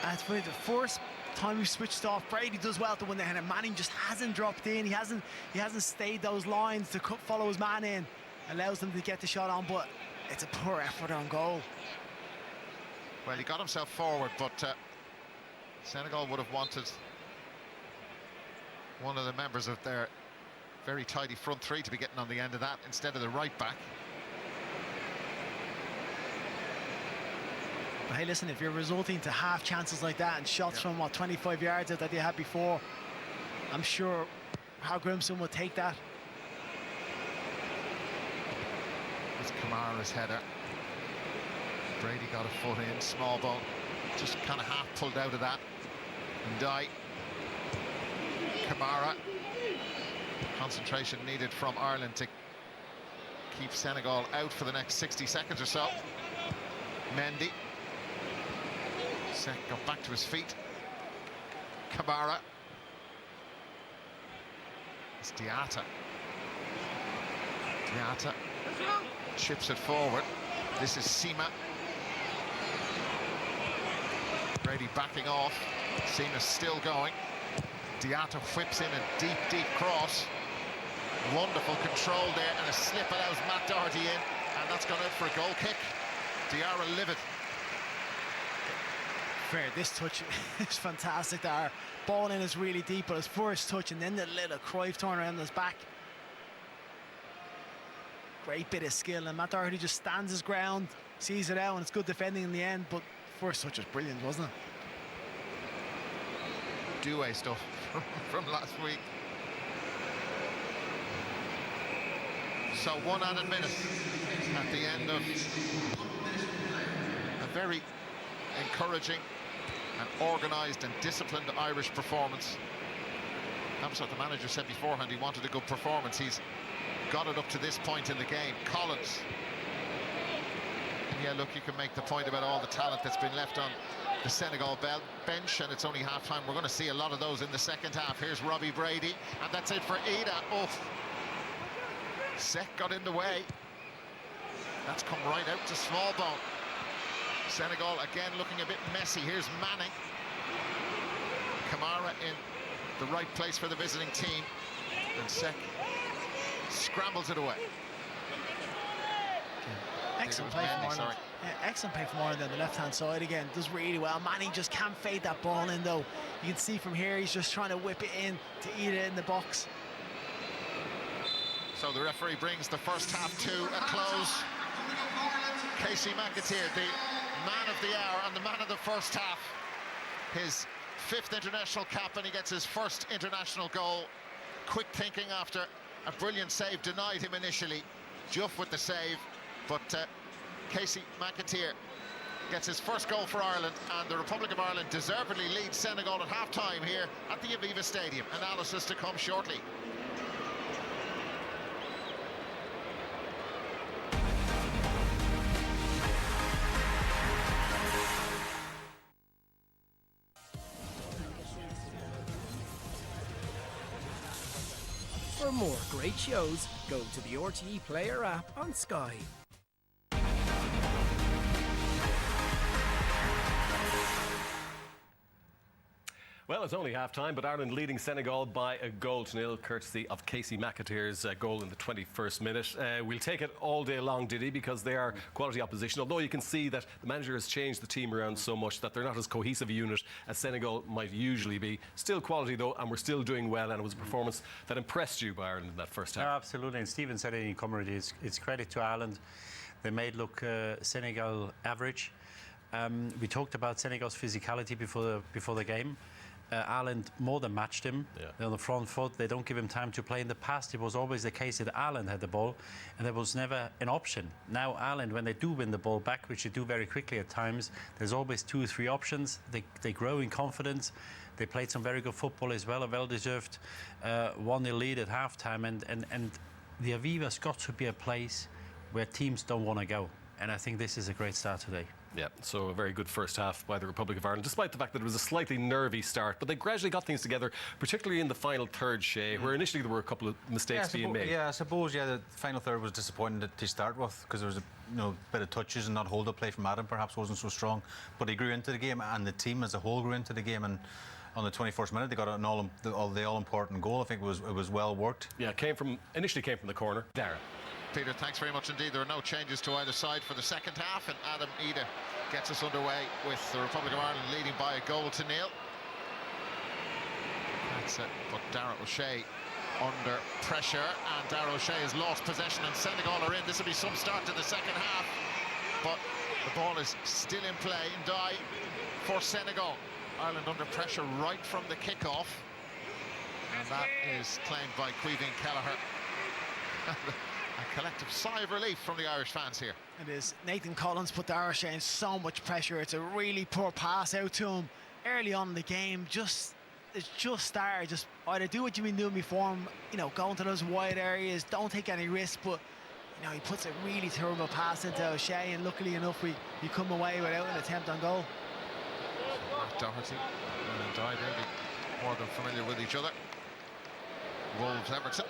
That's funny, the first time we switched off, Brady does well to win the header. Manning just hasn't dropped in. He hasn't stayed those lines to follow his man in. Allows them to get the shot on, but it's a poor effort on goal. Well, he got himself forward, but Senegal would have wanted one of the members of their very tidy front three to be getting on the end of that instead of the right back. But hey, listen, if you're resulting to half chances like that and shots from, 25 yards out that they had before, I'm sure how Grimson would take that. It's Kamara's header. Brady got a foot in, small ball, just kind of half pulled out of that. And Dye. Kamara. Concentration needed from Ireland to keep Senegal out for the next 60 seconds or so. Mendy. Sek got back to his feet. Kamara. It's Diatta. Diatta chips it forward. This is Sima. Brady backing off. Sima's still going. Diatta whips in a deep, deep cross. Wonderful control there, and a slip allows Matt Doherty in, and that's gone out for a goal kick. Diarra livid. Fair, this touch is fantastic there. Ball in is really deep, but his first touch and then the little Cruyff turn around his back. Great bit of skill, and Matt Doherty just stands his ground, sees it out, and it's good defending in the end, but first touch was brilliant, wasn't it? Douay stuff from last week. So 1 added minute at the end of a very encouraging and organised and disciplined Irish performance. That's what the manager said beforehand. He wanted a good performance. He's got it up to this point in the game. Collins. Yeah, look, you can make the point about all the talent that's been left on the Senegal bench, and it's only half-time. We're going to see a lot of those in the second half. Here's Robbie Brady, and that's it for Ida. Oh, Sek got in the way. That's come right out to Smallbone. Senegal again looking a bit messy. Here's Manning. Kamara in the right place for the visiting team, and Sek scrambles it away. Excellent play from Ireland. Yeah, excellent play from Ireland on the left-hand side again. Does really well. Manning just can't fade that ball in though. You can see from here he's just trying to whip it in to eat it in the box. So the referee brings the first half to a close. Casey McAteer, the man of the hour and the man of the first half. His 5th international cap, and he gets his first international goal. Quick thinking after a brilliant save denied him initially. Juff with the save, but Casey McAteer gets his first goal for Ireland, and the Republic of Ireland deservedly leads Senegal at half-time here at the Aviva Stadium. Analysis to come shortly. For more great shows, go to the RTE Player app on Sky. Well, it's only half-time, but Ireland leading Senegal by a 1-0, courtesy of Casey McAteer's goal in the 21st minute. We'll take it all day long, Diddy, because they are quality opposition, although you can see that the manager has changed the team around so much that they're not as cohesive a unit as Senegal might usually be. Still quality, though, and we're still doing well, and it was a performance that impressed you by Ireland in that first half. Absolutely, and Stephen said it in commentary, it's credit to Ireland. They made look Senegal average. We talked about Senegal's physicality before the game. Ireland more than matched him. They're on the front foot. They don't give him time to play. In the past, it was always the case that Ireland had the ball, and there was never an option. Now, Ireland, when they do win the ball back, which they do very quickly at times, there's always 2 or 3 options. They grow in confidence. They played some very good football as well, a well-deserved 1-0 lead at half-time. And the Aviva's got to be a place where teams don't want to go. And I think this is a great start today. Yeah, so a very good first half by the Republic of Ireland, despite the fact that it was a slightly nervy start. But they gradually got things together, particularly in the final third, Shay, where initially there were a couple of mistakes being made. Yeah, I suppose, the final third was disappointing to start with, because there was a bit of touches and that hold-up play from Adam perhaps wasn't so strong. But he grew into the game, and the team as a whole grew into the game. And on the 21st minute, they got the all-important goal. I think it was well worked. Yeah, initially came from the corner. Darren. Peter, thanks very much indeed. There are no changes to either side for the second half, and Adam Ida gets us underway with the Republic of Ireland leading by a 1-0. That's it, but Darragh O'Shea under pressure, and Darragh O'Shea has lost possession, and Senegal are in. This will be some start to the second half, but the ball is still in play. Ndiaye for Senegal. Ireland under pressure right from the kick-off, and that is claimed by Caoimhín Kelleher. A collective sigh of relief from the Irish fans here. It is. Nathan Collins put the Irish in so much pressure. It's a really poor pass out to him early on in the game. It's just there. Just either do what you've been doing before, go into those wide areas, don't take any risks, but he puts a really terrible pass into O'Shea, and luckily enough we come away without an attempt on goal. Matt Doherty and Ndiaye, they'll be more than familiar with each other. Wolves Everton.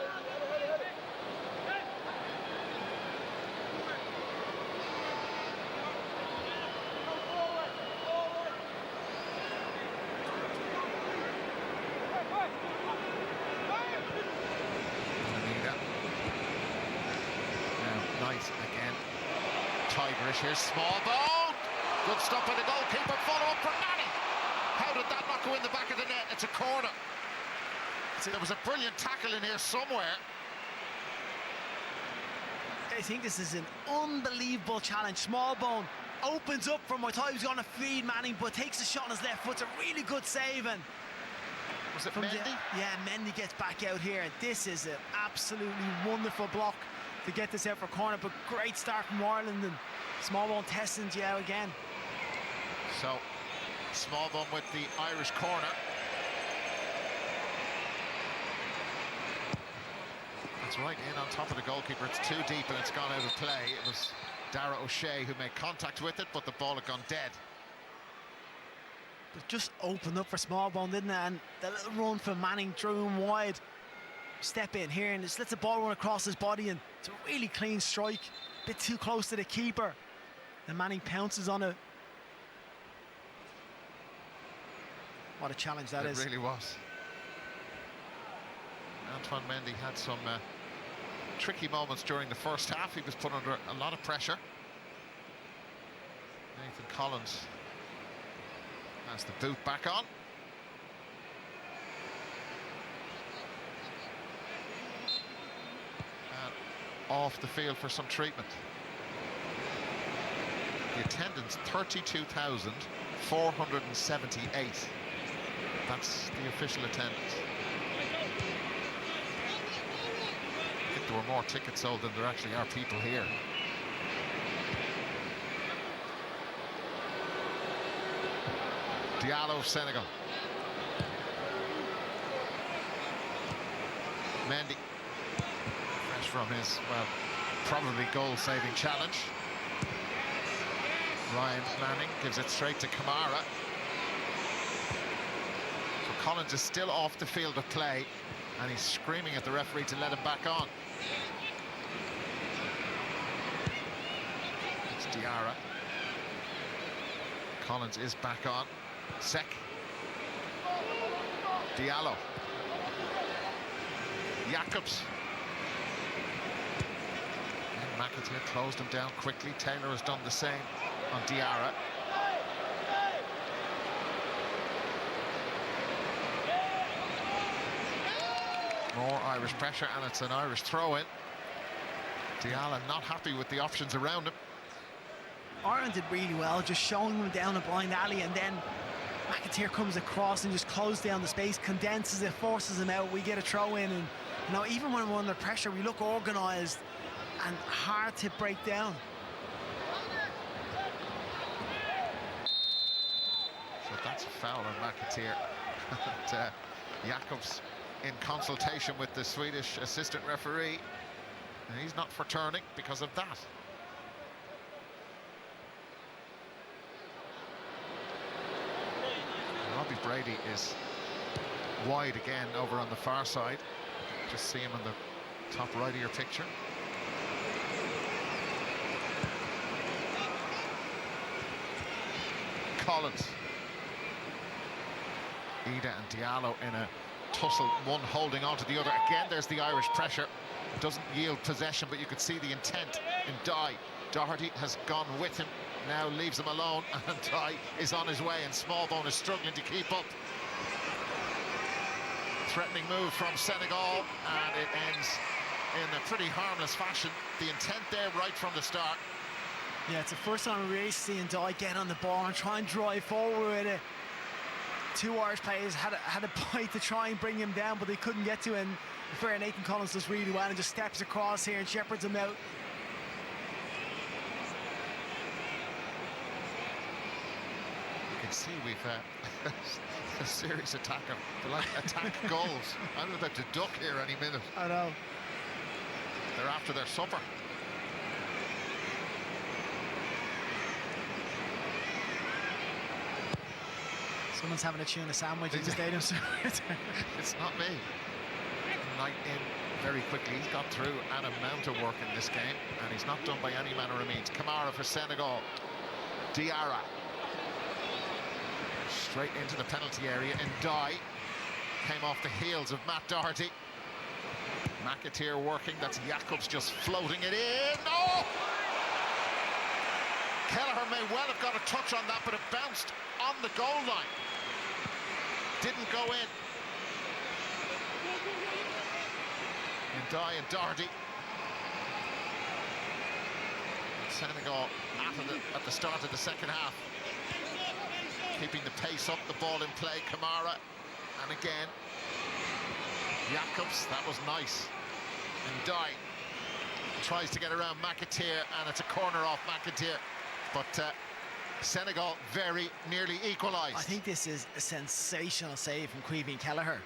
again, tigerish. Here's Smallbone. Good stop by the goalkeeper. Follow up from Manny. How did that not go in the back of the net? It's a corner. There was a brilliant tackle in here somewhere. I think this is an unbelievable challenge. Smallbone opens up from what I thought he was going to feed Manning, but takes a shot on his left foot. It's a really good save. And was it from Mendy? Yeah, Mendy gets back out here. This is an absolutely wonderful block to get this out for corner, but great start from Ireland, and Smallbone testing Gio again. So, Smallbone with the Irish corner. That's right in on top of the goalkeeper. It's too deep and it's gone out of play. It was Dara O'Shea who made contact with it, but the ball had gone dead. But just opened up for Smallbone, didn't it? And the little run from Manning drew him wide. Step in here and just lets the ball run across his body, and it's a really clean strike. A bit too close to the keeper. And Manning pounces on it. What a challenge that is. It really was. Antoine Mendy had some tricky moments during the first half. He was put under a lot of pressure. Nathan Collins has the boot back on. And off the field for some treatment. The attendance, 32,478. That's the official attendance. I think there were more tickets sold than there actually are people here. Diallo of Senegal. Mendy. Fresh from his, well, probably goal-saving challenge. Ryan Manning gives it straight to Kamara. So Collins is still off the field of play, and he's screaming at the referee to let him back on. It's Diarra. Collins is back on. Sek. Diallo. Jacobs. And McAteer closed him down quickly. Taylor has done the same on Diarra. More Irish pressure, and it's an Irish throw-in. Diallo not happy with the options around him. Ireland did really well, just showing them down a blind alley, and then McAteer comes across and just closes down the space, condenses it, forces him out. We get a throw-in, and you know, even when we're under pressure, we look organised and hard to break down. So that's a foul on McAteer. And, Jacobs in consultation with the Swedish assistant referee, and he's not for turning because of that. Robbie Brady is wide again over on the far side. Just see him on the top right of your picture. Collins. Ida and Diallo in a tussle, one holding on to the other. Again, there's the Irish pressure. Doesn't yield possession, but you could see the intent in Dye. Doherty has gone with him, now leaves him alone, and Dye is on his way, and Smallbone is struggling to keep up. Threatening move from Senegal, and it ends in a pretty harmless fashion. The intent there right from the start. Yeah, it's the first time we're really seeing Dye get on the ball and try and drive forward with it. Two Irish players had a bite to try and bring him down, but they couldn't get to him. Fair, Nathan Collins does really well and just steps across here and shepherds him out. You can see we've a serious attack of attack goals. I'm about to duck here any minute. I know. They're after their supper. Someone's having a tuna sandwich in the stadium. It's not me. Knight in very quickly. He's got through an amount of work in this game, and he's not done by any manner of means. Kamara for Senegal. Diarra. Straight into the penalty area, and Dye came off the heels of Matt Doherty. McAteer working, that's Jacobs just floating it in. Oh! Kelleher may well have got a touch on that, but it bounced on the goal line. Didn't go in. Ndai and Doherty. Senegal at the start of the second half. Keeping the pace up, the ball in play, Kamara. And again, Jacobs, that was nice. Ndai tries to get around McAteer, and it's a corner off McAteer. But Senegal very nearly equalised. I think this is a sensational save from Caoimhín Kelleher.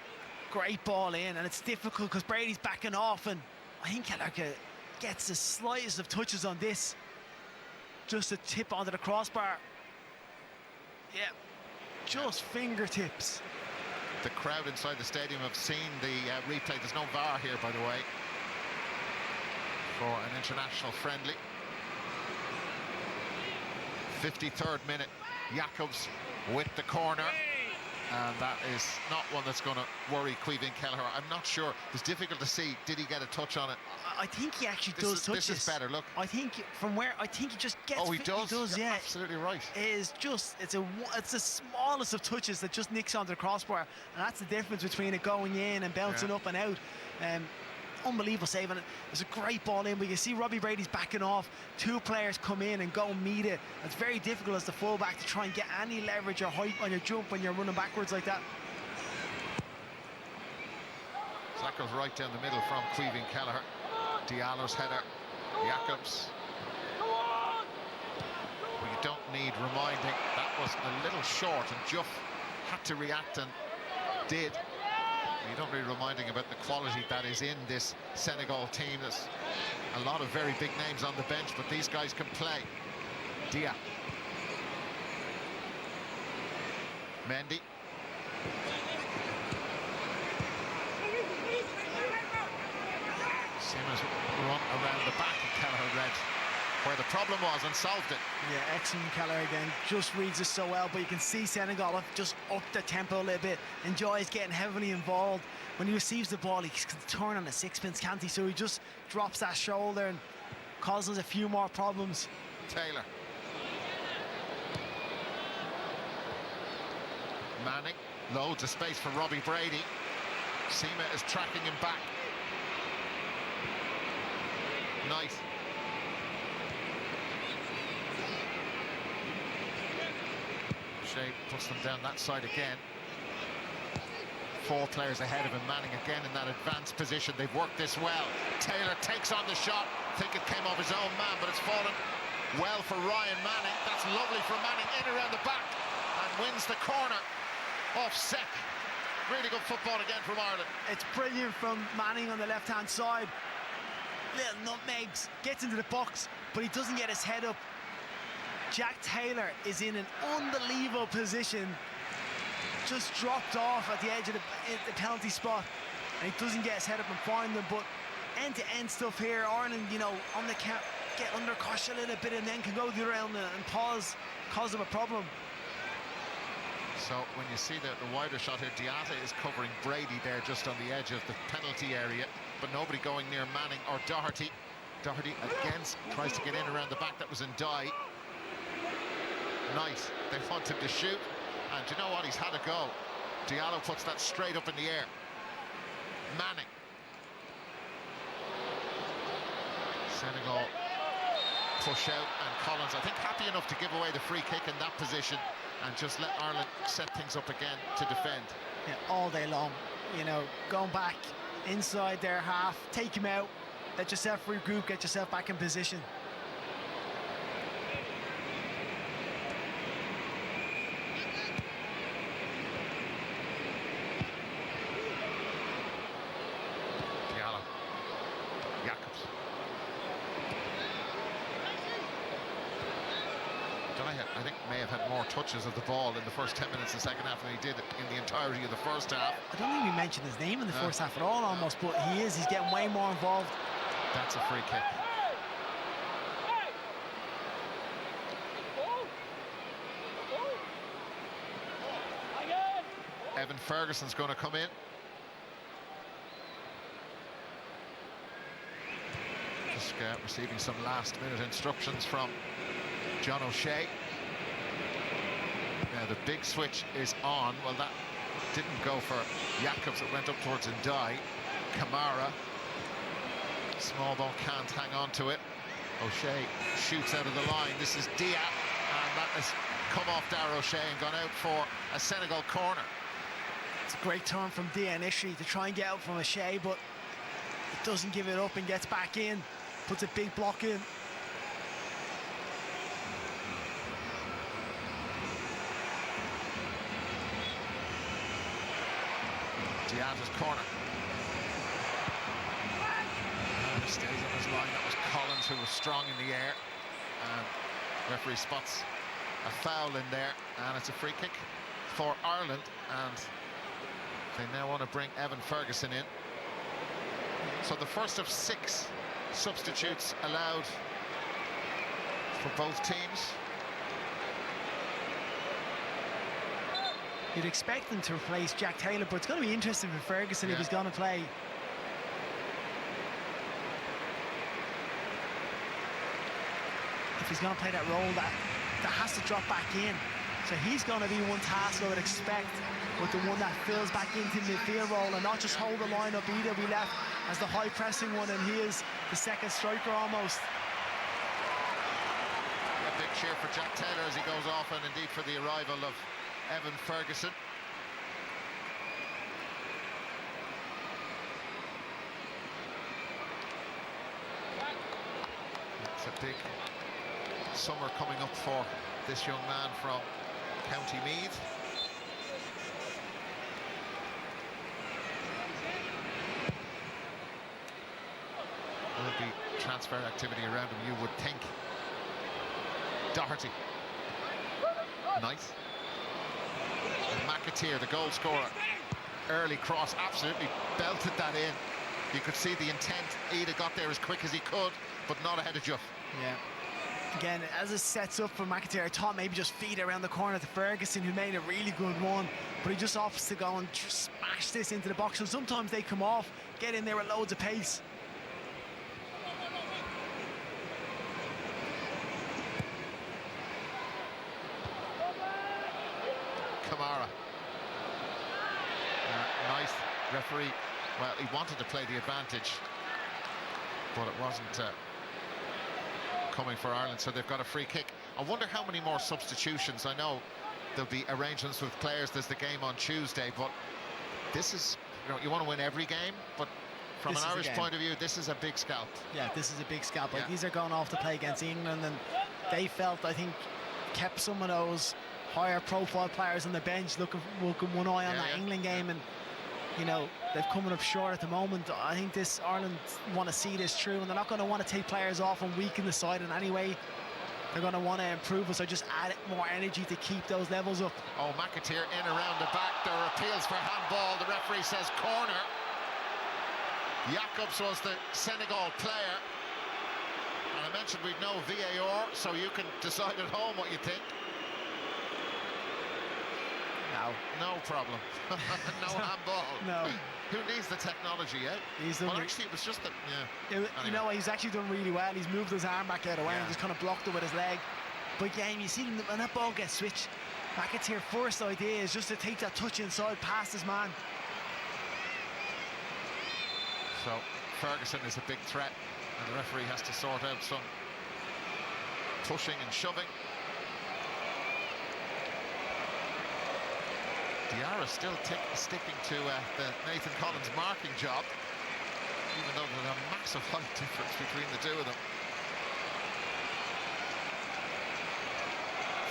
Great ball in, and it's difficult because Brady's backing off, and I think Kelleher gets the slightest of touches on this. Just a tip onto the crossbar. Yeah, just fingertips. The crowd inside the stadium have seen the replay. There's no VAR here, by the way, for an international friendly. 53rd minute, Jacobs with the corner, and that is not one that's going to worry Caoimhín Kelleher. I'm not sure. It's difficult to see. Did he get a touch on it? I think he actually does touch this is better. Look. I think from where I think he just gets. Oh, he does. He does. You're yeah, absolutely right. It's the smallest of touches that just nicks onto the crossbar, and that's the difference between it going in and bouncing up and out. Unbelievable save, and it's a great ball in. We can see Robbie Brady's backing off. Two players come in and go and meet it. It's very difficult as the fullback to try and get any leverage or height on your jump when you're running backwards like that. So that goes right down the middle from Caoimhín Kelleher. Diallo's header, Jacobs. We don't need reminding. That was a little short, and Juff had to react and did. You don't need reminding about the quality that is in this Senegal team. There's a lot of very big names on the bench, but these guys can play. Dia. Mendy. Simmons run around the back of Kelleher read where the problem was and solved it. Yeah, excellent Kelleher again. Just reads it so well, but you can see Senegal have just upped the tempo a little bit. Enjoy is getting heavily involved. When he receives the ball, he can turn on a sixpence, can't he? So he just drops that shoulder and causes a few more problems. Taylor. Manning, loads of space for Robbie Brady. Sima is tracking him back. Nice. Shea puts them down that side again. 4 players ahead of him. Manning again in that advanced position. They've worked this well. Taylor takes on the shot. Think it came off his own man, but it's fallen well for Ryan Manning. That's lovely from Manning in around the back and wins the corner off Sek. Really good football again from Ireland. It's brilliant from Manning on the left-hand side. Little nutmegs, gets into the box, but he doesn't get his head up. Jack Taylor is in an unbelievable position. Just dropped off at the edge of the penalty spot, and he doesn't get his head up and find them. But end-to-end stuff here. Ireland, you know, on the count, get under caution a little bit, and then can go the other end and cause them a problem. So when you see the wider shot here, Diatta is covering Brady there just on the edge of the penalty area, but nobody going near Manning or Doherty. Doherty again tries to get in around the back. That was Ndai. Nice. They want him to shoot, and do you know what? He's had a go. Diallo puts that straight up in the air. Manning. Senegal push out, and Collins, I think, happy enough to give away the free kick in that position and just let Ireland set things up again to defend. Yeah, all day long. You know, going back inside their half, take him out, let yourself regroup, get yourself back in position. Diallo. Jacobs. I think may have had more touches of the ball in the first 10 minutes of the second half than he did in the entirety of the first half. I don't think we mentioned his name in the first half at all almost, but he's getting way more involved. That's a free kick. Evan Ferguson's going to come in. Just receiving some last-minute instructions from John O'Shea. Now the big switch is on. Well, that didn't go for Jacobs. It went up towards Ndai. Kamara. Small ball can't hang on to it. O'Shea shoots out of the line. This is Dia, and that has come off Dar O'Shea and gone out for a Senegal corner. It's a great turn from Dia initially to try and get out from O'Shea, but it doesn't give it up and gets back in. Puts a big block in. Diaz's corner. And stays on his line. That was Collins, who was strong in the air. And referee spots a foul in there, and it's a free kick for Ireland. And they now want to bring Evan Ferguson in. So the first of 6 substitutes allowed for both teams. You'd expect them to replace Jack Taylor, but it's going to be interesting for Ferguson if he's going to play. If he's going to play that role, that has to drop back in. So he's going to be one task I would expect, with the one that fills back into the midfield role and not just hold the line up either. Be left as the high pressing one, and he is the second striker almost. A big cheer for Jack Taylor as he goes off, and indeed for the arrival of Evan Ferguson. It's a big summer coming up for this young man from County Meath. Will be transfer activity around him, you would think. Doherty. Nice. And McAteer, the goal scorer. Early cross, absolutely belted that in. You could see the intent. Ida got there as quick as he could, but not ahead of Juff. Yeah. Again, as it sets up for McAteer, I thought maybe just feed around the corner to Ferguson, who made a really good one, but he just opts to go and smash this into the box. And sometimes they come off, get in there with loads of pace. Kamara. Nice. Referee, well, he wanted to play the advantage, but it wasn't coming for Ireland, so they've got a free kick. I wonder how many more substitutions. I know there'll be arrangements with players. There's the game on Tuesday, but this is, you want to win every game, but from an Irish point of view, this is a big scalp. Yeah, this is a big scalp. Like, these are going off to play against England, and they felt, I think, kept some of those higher profile players on the bench looking one eye on that England game, and you know, they're coming up short at the moment. I think this Ireland want to see this through, and they're not going to want to take players off and weaken the side in any way. They're going to want to improve us, so just add more energy to keep those levels up. Oh, McAteer in around the back. There are appeals for handball. The referee says corner. Jacobs was the Senegal player, and I mentioned we've no VAR, so you can decide at home what you think. No problem. No handball. No. Who needs the technology, eh? Well, actually, it was just that, anyway. You know, he's actually done really well. He's moved his arm back out of the way and just kind of blocked it with his leg. But again, you see when that ball gets switched, McAteer's first idea is just to take that touch inside past his man. So Ferguson is a big threat, and the referee has to sort out some pushing and shoving. Diarra still sticking to the Nathan Collins marking job, even though there's a massive height difference between the two of them.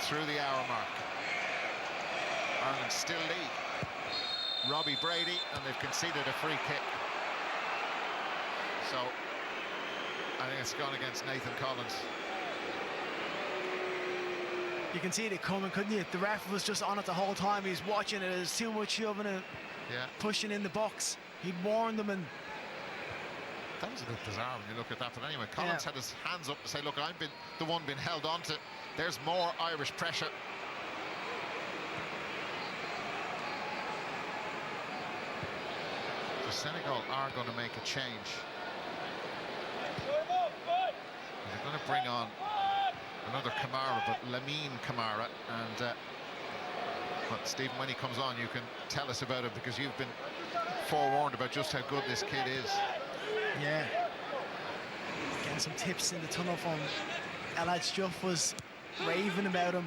Through the hour mark. Ireland still lead. Robbie Brady, and they've conceded a free kick. So I think it's gone against Nathan Collins. You can see it coming, couldn't you? The ref was just on it the whole time. He was watching it. There's too much shoving and pushing in the box. He warned them, and that was a bit bizarre when you look at that. But anyway, Collins had his hands up to say, look, I've been the one being held on to. There's more Irish pressure. So Senegal are going to make a change. going to bring on another Kamara, but Lamine Kamara. And but Stephen, when he comes on, you can tell us about it, because you've been forewarned about just how good this kid is. Yeah. Getting some tips in the tunnel from Elad Struff was raving about him.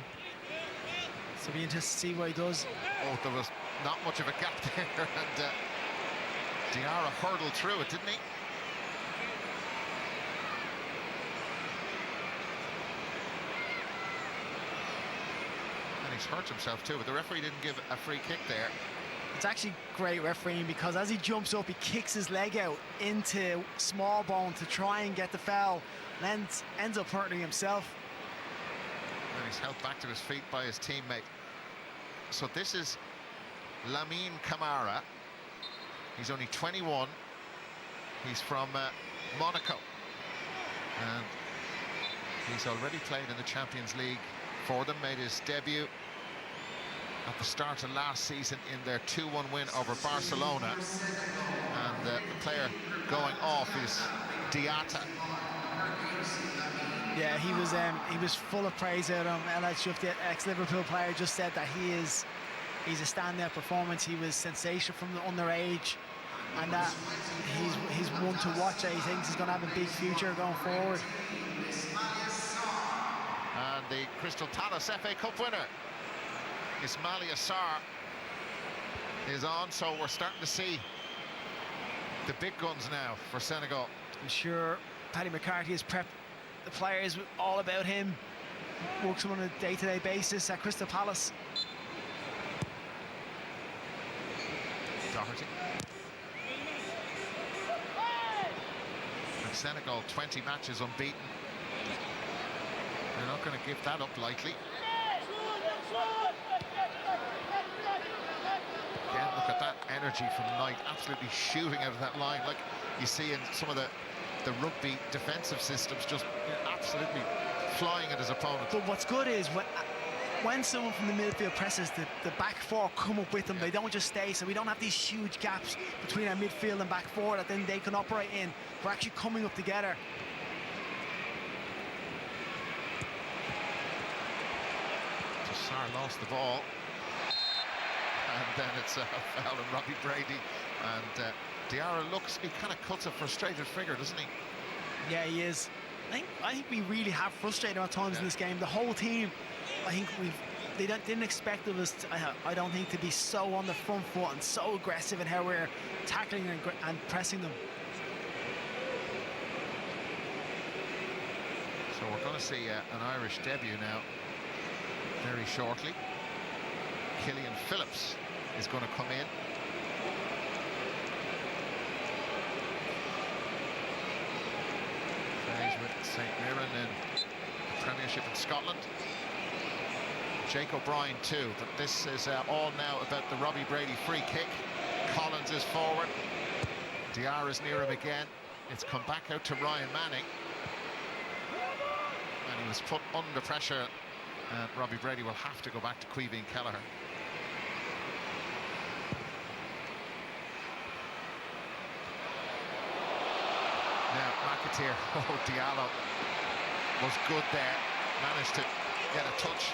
So it'll be interesting to see what he does. Oh, there was not much of a gap there, and Diarra hurdled through it, didn't he? And he's hurt himself too, but the referee didn't give a free kick there. It's actually great refereeing, because as he jumps up, he kicks his leg out into small bone to try and get the foul, and ends up hurting himself. And he's held back to his feet by his teammate. So this is Lamine Kamara. He's only 21. He's from Monaco. And he's already played in the Champions League for them, made his debut at the start of last season in their 2-1 win over Barcelona. And the player going off is Diatta. Yeah, he was full of praise out of him. Elad Struff, the ex-Liverpool player, just said that he's a standout performance. He was sensational from the underage, and that he's one to watch. He thinks he's going to have a big future going forward. And the Crystal Palace FA Cup winner, Ismail Assar, is on, so we're starting to see the big guns now for Senegal. I'm sure Paddy McCarthy has prepped the players all about him, works on a day-to-day basis at Crystal Palace. Doherty. And Senegal 20 matches unbeaten. They're not going to give that up lightly. Again, look at that energy from Knight, absolutely shooting out of that line, like you see in some of the rugby defensive systems, just absolutely flying at his opponent. But what's good is when someone from the midfield presses, the back four come up with them. They don't just stay, so we don't have these huge gaps between our midfield and back four that then they can operate in. We're actually coming up together. Sarr lost the ball, and then it's a foul on Robbie Brady, and Diarra looks, he kind of cuts a frustrated figure, doesn't he? Yeah, he is. I think we really have frustrated at times in this game. The whole team, I think they didn't expect of us, I don't think, to be so on the front foot and so aggressive in how we're tackling and pressing them. So we're going to see an Irish debut now very shortly. Killian Phillips is going to come in. Plays with St Mirren in the Premiership in Scotland. Jake O'Brien too, but this is all now about the Robbie Brady free kick. Collins is forward. Diarra's near him again. It's come back out to Ryan Manning. And he was put under pressure. And Robbie Brady will have to go back to Caoimhín Kelleher. Now McAteer, oh, Diallo was good there, managed to get a touch.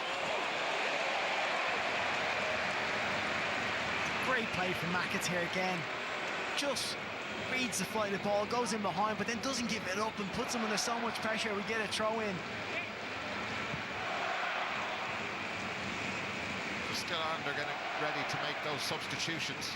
Great play from McAteer again. Just reads the flight of the ball, goes in behind, but then doesn't give it up and puts him under so much pressure. We get a throw in. Still on, they're getting ready to make those substitutions.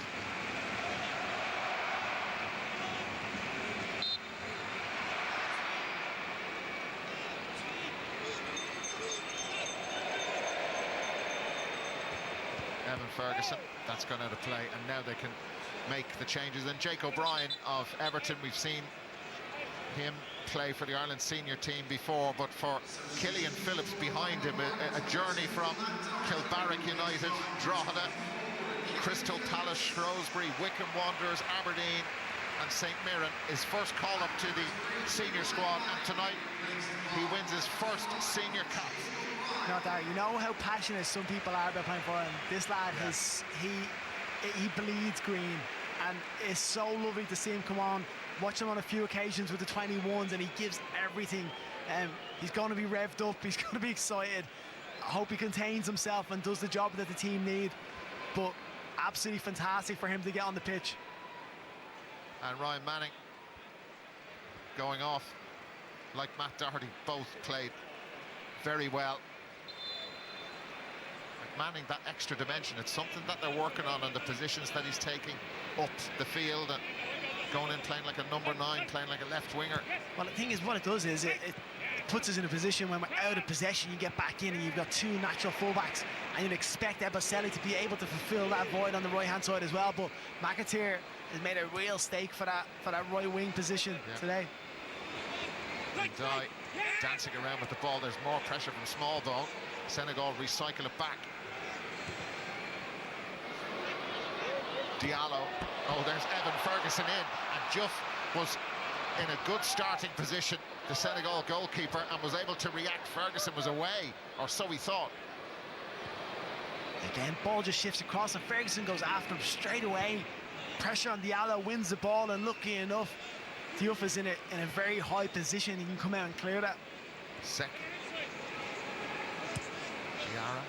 Evan Ferguson, that's gone out of play, and now they can make the changes. And Jake O'Brien of Everton, we've seen him play for the Ireland senior team before, but for Killian Phillips behind him, a journey from Kilbarrack United, Drogheda, Crystal Palace, Shrewsbury, Wycombe Wanderers, Aberdeen and St Mirren, his first call-up to the senior squad, and tonight he wins his first senior cap. Not that, you know how passionate some people are about playing for him. This lad, he bleeds green, and it's so lovely to see him come on. Watch him on a few occasions with the 21s, and he gives everything He's going to be revved up, he's going to be excited. I hope he contains himself and does the job that the team need. But absolutely fantastic for him to get on the pitch. And Ryan Manning going off like Matt Doherty. Both played very well. Manning, that extra dimension, it's something that they're working on the positions that he's taking up the field and going in playing like a number 9, playing like a left winger. Well, the thing is, what it does is it puts us in a position when we're out of possession, you get back in and you've got 2 natural fullbacks, and you'd expect Ebaselli to be able to fulfill that void on the right hand side as well. But McAteer has made a real stake for that right wing position today. Ndiaye dancing around with the ball. There's more pressure from Smallbone. Senegal recycle it back. Diallo. Oh, there's Evan Ferguson in, and Juff was in a good starting position, the Senegal goalkeeper, and was able to react. Ferguson was away, or so he thought. Again, ball just shifts across and Ferguson goes after him straight away. Pressure on Diallo, wins the ball, and lucky enough, Diouf is in a very high position. He can come out and clear that. Sek. Chiara.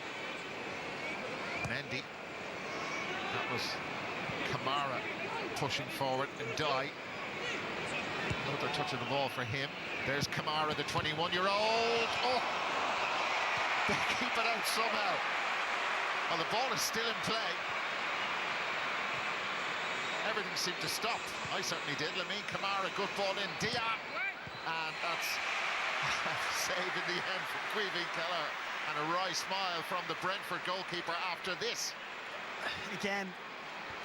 Mendy. That was Kamara pushing forward. Ndiaye. Another touch of the ball for him. There's Kamara, the 21-year-old. Oh! They keep it out somehow. Well, the ball is still in play. Everything seemed to stop. I certainly did. Lamine Kamara, good ball in. Dia. And that's a save in the end from Queeveen Keller. And a wry smile from the Brentford goalkeeper after this. Again,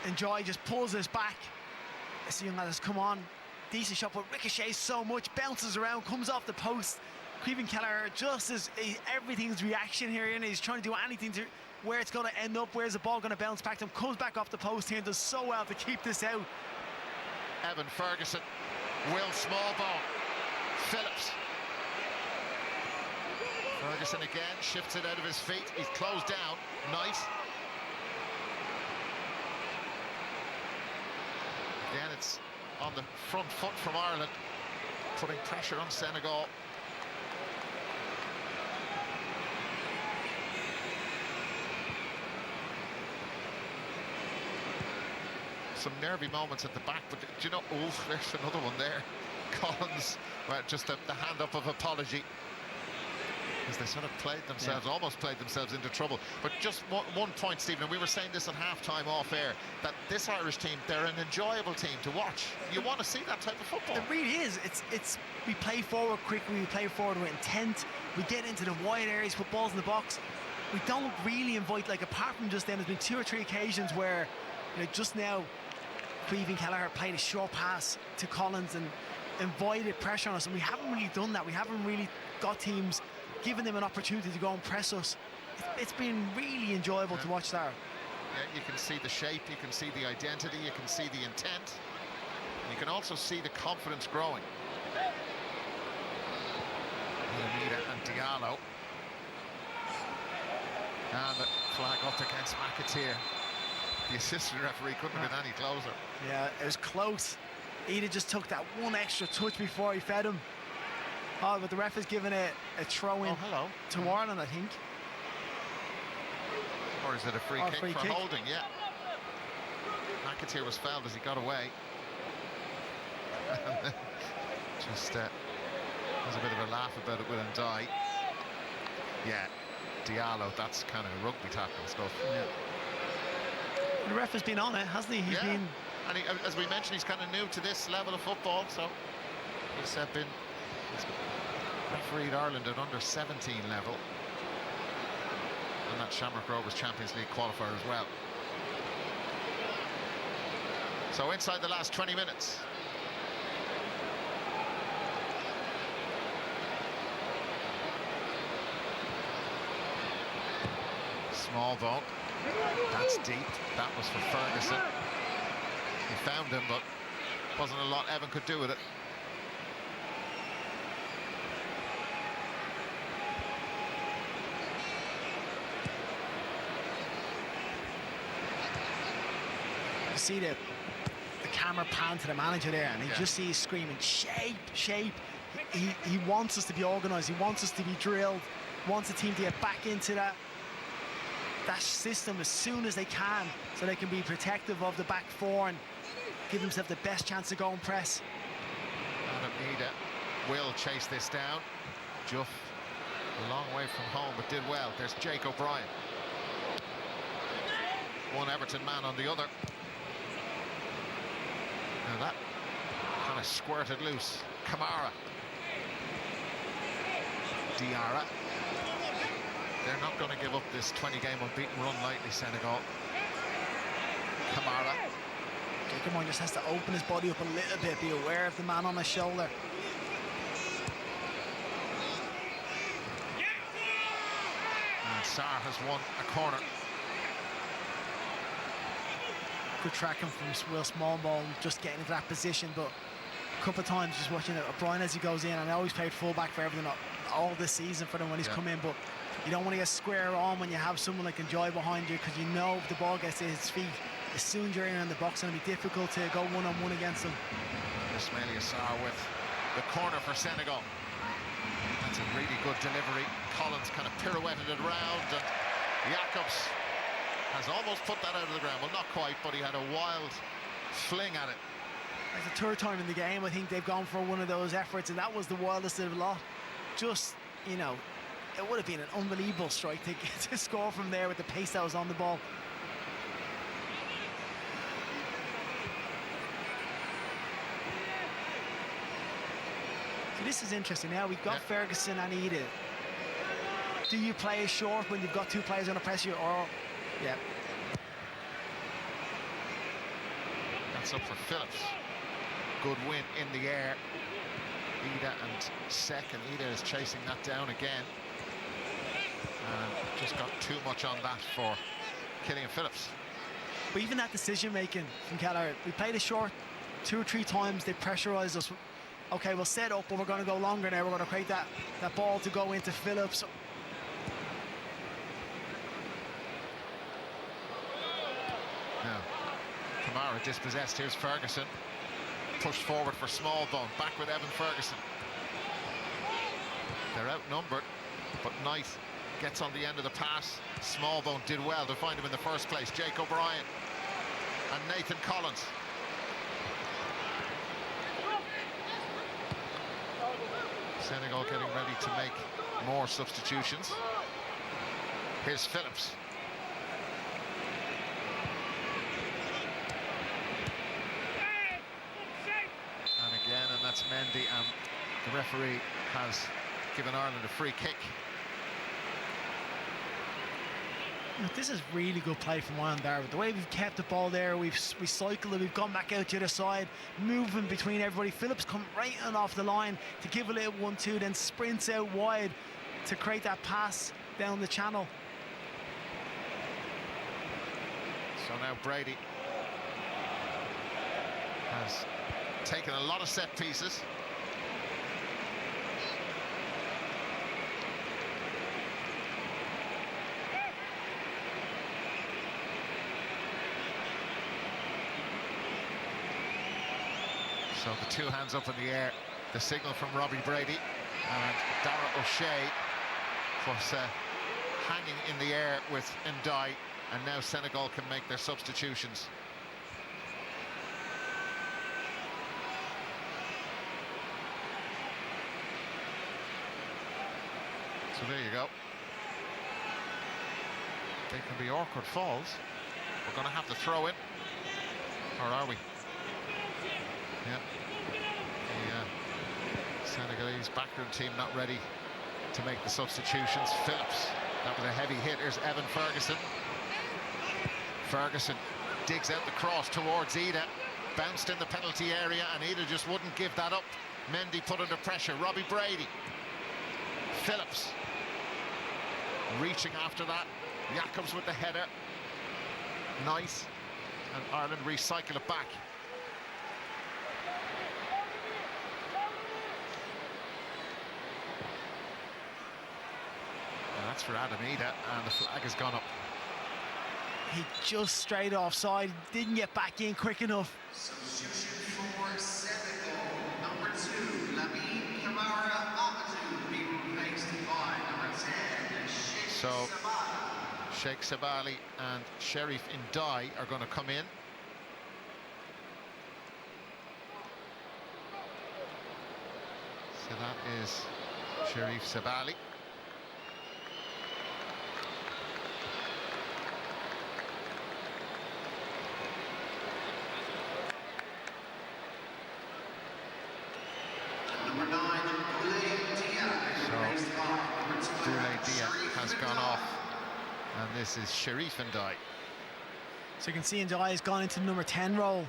Ndiaye just pulls us back. This young lad has come on. Decent shot, but ricochets so much, bounces around, comes off the post. Queeveen Keller just as everything's reaction here, and he's trying to do anything to where it's going to end up, where's the ball going to bounce back to him, comes back off the post here and does so well to keep this out. Evan Ferguson, Will Smallbone, Phillips. Ferguson again, shifts it out of his feet, he's closed down, Knight. Again, it's on the front foot from Ireland, putting pressure on Senegal. Some nervy moments at the back, but do you know, oh, there's another one there. Collins, well, just the hand up of apology. As they sort of played themselves, almost played themselves into trouble. But just one point, Stephen, and we were saying this at half-time off air, that this Irish team, they're an enjoyable team to watch. You want to see that type of football. It really is. It's we play forward quickly, we play forward with intent, we get into the wide areas, put balls in the box. We don't really invite, like, apart from just then, there's been 2 or 3 occasions where, you know, just now, Queeveen Keller played a short pass to Collins and invited pressure on us, and we haven't really done that. We haven't really got teams giving them an opportunity to go and press us. It's been really enjoyable to watch that. Yeah, you can see the shape, you can see the identity, you can see the intent. You can also see the confidence growing. Anita and Diallo. And the flag up against McAteer. The assistant referee couldn't have been any closer. Yeah, it was close. Ida just took that one extra touch before he fed him. Oh, but the ref has given a throw-in to Ireland, I think. Or is it a free kick for holding? Yeah. McAteer was fouled as he got away. Just there's a bit of a laugh about it with Ndiaye. Yeah, Diallo, that's kind of rugby tackle stuff. Yeah. The ref has been on it, hasn't he? He's been... And as we mentioned, he's kind of new to this level of football, so he's refereed Ireland at under 17 level. And that Shamrock Rovers Champions League qualifier as well. So inside the last 20 minutes. Smallbone. That's deep. That was for Ferguson. He found him, but wasn't a lot Evan could do with it. You see the camera pan to the manager there, and he just sees screaming, shape, shape. he wants us to be organised. He wants us to be drilled. Wants the team to get back into that system as soon as they can, so they can be protective of the back four and give themselves the best chance to go and press. Adam Ida will chase this down. Juff a long way from home, but did well. There's Jake O'Brien. One Everton man on the other. Now that kind of squirted loose. Kamara. Diarra. They're not going to give up this 20-game unbeaten run lightly, Senegal. Kamara. Jacob Moyne just has to open his body up a little bit, be aware of the man on his shoulder. And Sarr has won a corner. Good tracking from Will Smallbone, just getting into that position, but a couple of times just watching O'Brien as he goes in, and I always played fullback for Everton all this season for them when he's come in, but you don't want to get square on when you have someone like Enjoy behind you, because you know if the ball gets to his feet, as soon as you're in the box, it's going to be difficult to go one-on-one against him. Ismaila Sarr with the corner for Senegal. That's a really good delivery. Collins kind of pirouetted it around, and Jacobs has almost put that out of the ground. Well, not quite, but he had a wild fling at it. It's the third time in the game I think they've gone for one of those efforts, and that was the wildest of the lot. Just, you know, it would have been an unbelievable strike to score from there with the pace that was on the ball. So this is interesting. Now we've got Ferguson and Ida. Do you play a short when you've got two players on a press you, or That's up for Phillips. Good win in the air. Ida and second. Ida is chasing that down again. And just got too much on that for Killian Phillips. But even that decision making from Kelleher, we played a short 2 or 3 times, they pressurised us. Okay, we'll set up, but we're going to go longer now. We're going to create that ball to go into Phillips. Now, Kamara dispossessed. Here's Ferguson. Pushed forward for Smallbone. Back with Evan Ferguson. They're outnumbered, but Knight gets on the end of the pass. Smallbone did well to find him in the first place. Jake O'Brien and Nathan Collins. Senegal getting ready to make more substitutions. Here's Phillips. And again, and that's Mendy, and the referee has given Ireland a free kick. This is really good play from Ireland there. The way we've kept the ball there, we've recycled it, we've gone back out to the other side, moving between everybody. Phillips come right on off the line to give a little 1-2, then sprints out wide to create that pass down the channel. So now Brady has taken a lot of set pieces. So the two hands up in the air, the signal from Robbie Brady, and Dara O'Shea was hanging in the air with Ndiaye, and now Senegal can make their substitutions. So there you go. They can be awkward falls. We're going to have to throw in, or are we? Yeah. The Senegalese backroom team not ready to make the substitutions. Phillips, that was a heavy hit. Here's Evan Ferguson. Ferguson digs out the cross towards Ida. Bounced in the penalty area, and Ida just wouldn't give that up. Mendy put under pressure. Robbie Brady. Phillips reaching after that. Jacobs with the header. Nice. And Ireland recycle it back. And that's for Adam Ida, and the flag has gone up. He just straight offside, didn't get back in quick enough. Substitution for Senegal, number 2, Lamine Camara. So Sheikh Sabali and Sherif Ndai are going to come in. So that is Sherif Sabali. So Boulay Dia has gone off, and this is Sherif Ndai. So you can see Ndai has gone into the number 10 role,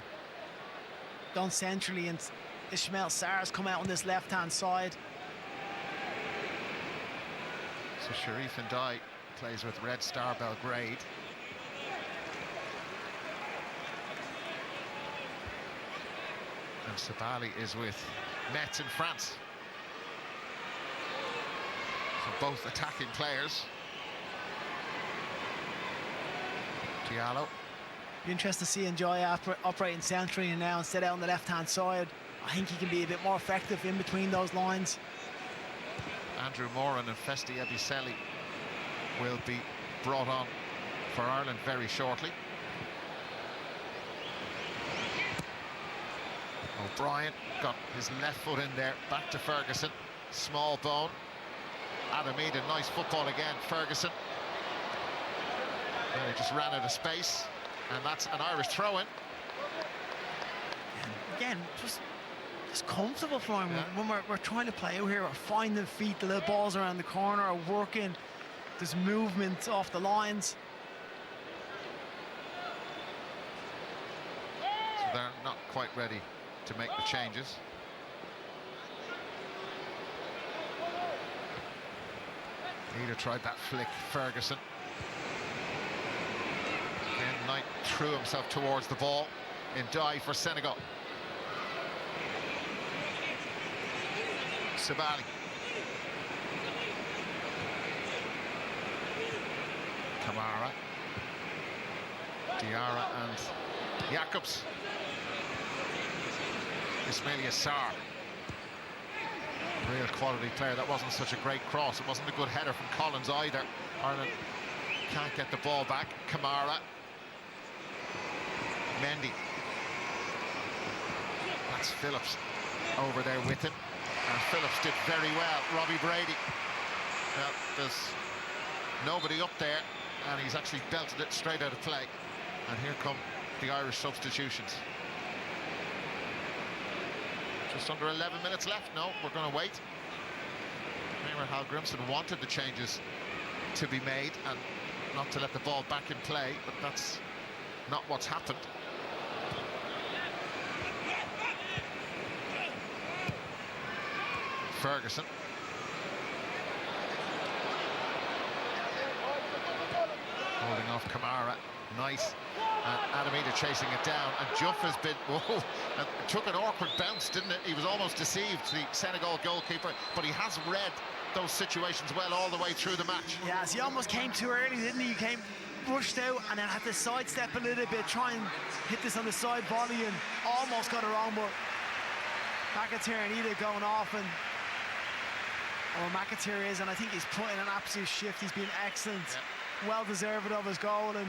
gone centrally, and Ismail Sarr's come out on this left-hand side. So Sherif Ndai plays with Red Star Belgrade. And Sabali is with Metz in France. So both attacking players. Diallo. Be interested to see Ndai operating centrally and now instead out on the left-hand side. I think he can be a bit more effective in between those lines. Andrew Moran and Festi Ebiselli will be brought on for Ireland very shortly. O'Brien got his left foot in there, back to Ferguson. Small bone. Adam Eden, nice football again. Ferguson. And he just ran out of space, and that's an Irish throw-in. Again, just comfortable for him. Yeah. When we're trying to play out here, we're finding feet, the little balls around the corner are working. There's movement off the lines. So they're not quite ready to make the changes. Ida tried that flick, Ferguson. Again, Knight threw himself towards the ball. Ndai for Senegal. Sabali. Kamara. Diarra and Jacobs. Ismail Sarr. Real quality player. That wasn't such a great cross. It wasn't a good header from Collins either. Ireland can't get the ball back. Kamara. Mendy. That's Phillips over there with him. And Phillips did very well. Robbie Brady. Well, there's nobody up there, and he's actually belted it straight out of play. And here come the Irish substitutions. Just under 11 minutes left. No, we're going to wait. Remember, Hal Grimson wanted the changes to be made and not to let the ball back in play, but that's not what's happened. Ferguson. Holding off Kamara. Nice. Adam Ida chasing it down, and Juff has been, whoa, took an awkward bounce, didn't it? He was almost deceived, the Senegal goalkeeper, but he has read those situations well all the way through the match. Yes, he almost came too early, didn't he? He came rushed out and then had to sidestep a little bit, try and hit this on the side volley, and almost got it wrong, but McAteer and Ida going off, and McAteer is, and I think he's put in an absolute shift. He's been excellent, well deserved of his goal, and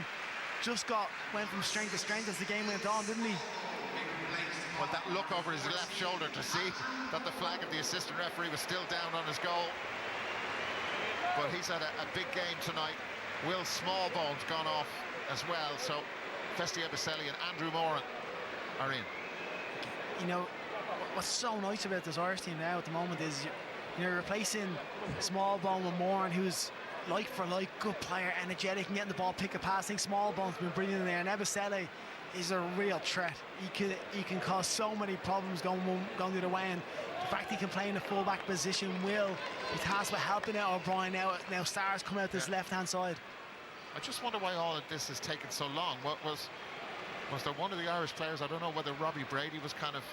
just went from strength to strength as the game went on, didn't he? Well, that look over his left shoulder to see that the flag of the assistant referee was still down on his goal. But he's had a big game tonight. Will Smallbone's gone off as well, so Festi Ebiselli and Andrew Moran are in. You know, what's so nice about this Irish team now at the moment is you're replacing Smallbone with Moran, who's like for like, good player, energetic, and getting the ball, pick a pass. I think Smallbone's been brilliant in there, and Ebiselli is a real threat. He can cause so many problems going the other way, and the fact he can play in the full-back position will be tasked with helping out O'Brien now. Now Starr's come out this left-hand side. I just wonder why all of this has taken so long. Was there one of the Irish players, I don't know whether Robbie Brady was kind of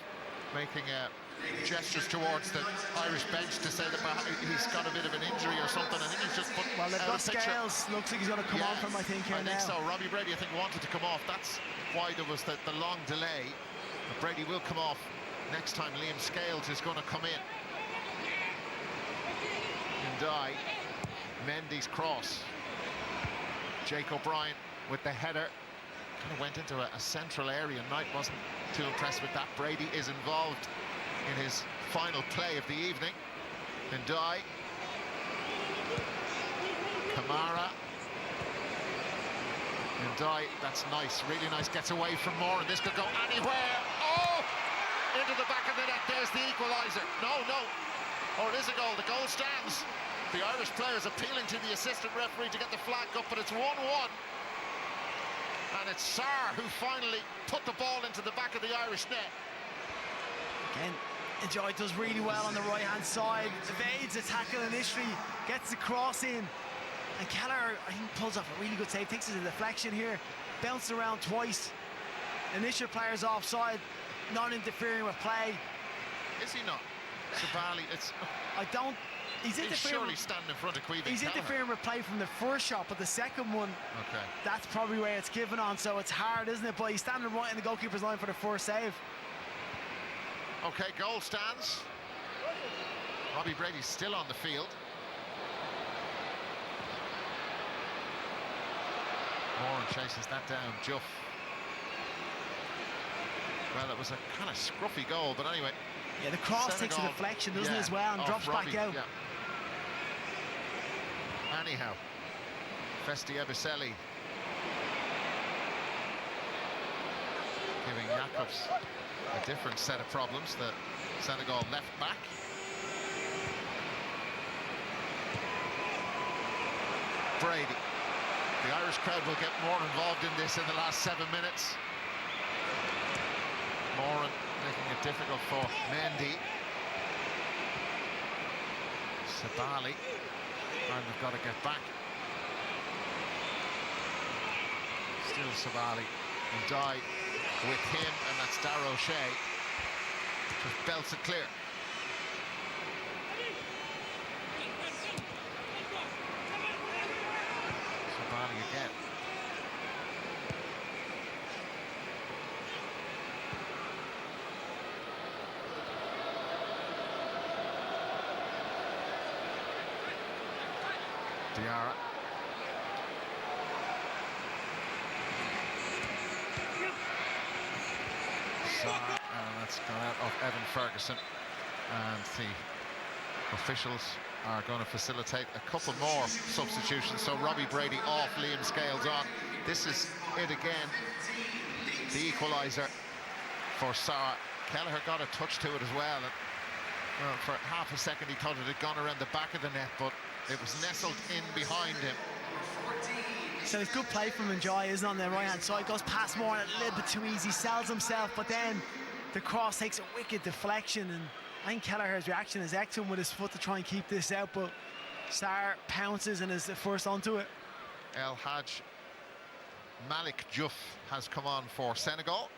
making gestures towards the Irish bench to say that he's got a bit of an injury or something. I think he's just put well, they've got Scales. Looks like he's going to come on from, I think, here now. I think so. Robbie Brady, I think, wanted to come off. That's why there was the long delay. But Brady will come off next time. Liam Scales is going to come in. Ndai. Mendy's cross. Jake O'Brien with the header. Kind of went into a central area. Knight wasn't too impressed with that. Brady is involved in his final play of the evening. Ndai. Kamara. Ndai, that's nice, really nice. Gets away from Moore, and this could go anywhere. Oh! Into the back of the net. There's the equaliser. No. Or it is a goal. The goal stands. The Irish players appealing to the assistant referee to get the flag up, but it's 1-1. And it's Sarr who finally put the ball into the back of the Irish net. Again, Enjoy does really well on the right-hand side. Evades a tackle initially, gets the cross in. And Keller, I think, pulls off a really good save. Takes it to deflection here. Bounced around twice. Initial player's offside, not interfering with play. Is he not? Sabali, it's... He's surely standing in front of Caoimhín He's Kelleher. interfering with play from the first shot, but the second one, okay, that's probably where it's given on, so it's hard, isn't it? But he's standing right in the goalkeeper's line for the first save. Okay, goal stands. Robbie Brady's still on the field. Moran chases that down. Juff. Well, it was a kind of scruffy goal, but anyway. Yeah, the cross takes a Senegal, deflection, doesn't it, as well, and off drops Robbie, back out. yeah. Anyhow, Festi Ebiselli giving Jacobs a different set of problems. The Senegal left back. Brady. The Irish crowd will get more involved in this in the last 7 minutes. Moran making it difficult for Mendy. Sabali. And we've got to get back. Still Sabali. And Die with him, and that's Darrow Shea. Just belts it clear. Sabali again. Diarra. Sarr, and that's gone out of Evan Ferguson. And the officials are going to facilitate a couple more substitutions. So Robbie Brady off, Liam Scales on. This is it again. The equaliser for Sarr. Kelleher got a touch to it as well. And, well, for half a second he thought it had gone around the back of the net, but it was nestled in behind him. So it's good play from Enjoy, isn't it, on the right-hand side. Goes past Moore a little bit too easy, sells himself, but then the cross takes a wicked deflection, and I think Kelleher's reaction is excellent with his foot to try and keep this out, but Sarr pounces and is the first onto it. El Hadj Malik Diouf has come on for Senegal.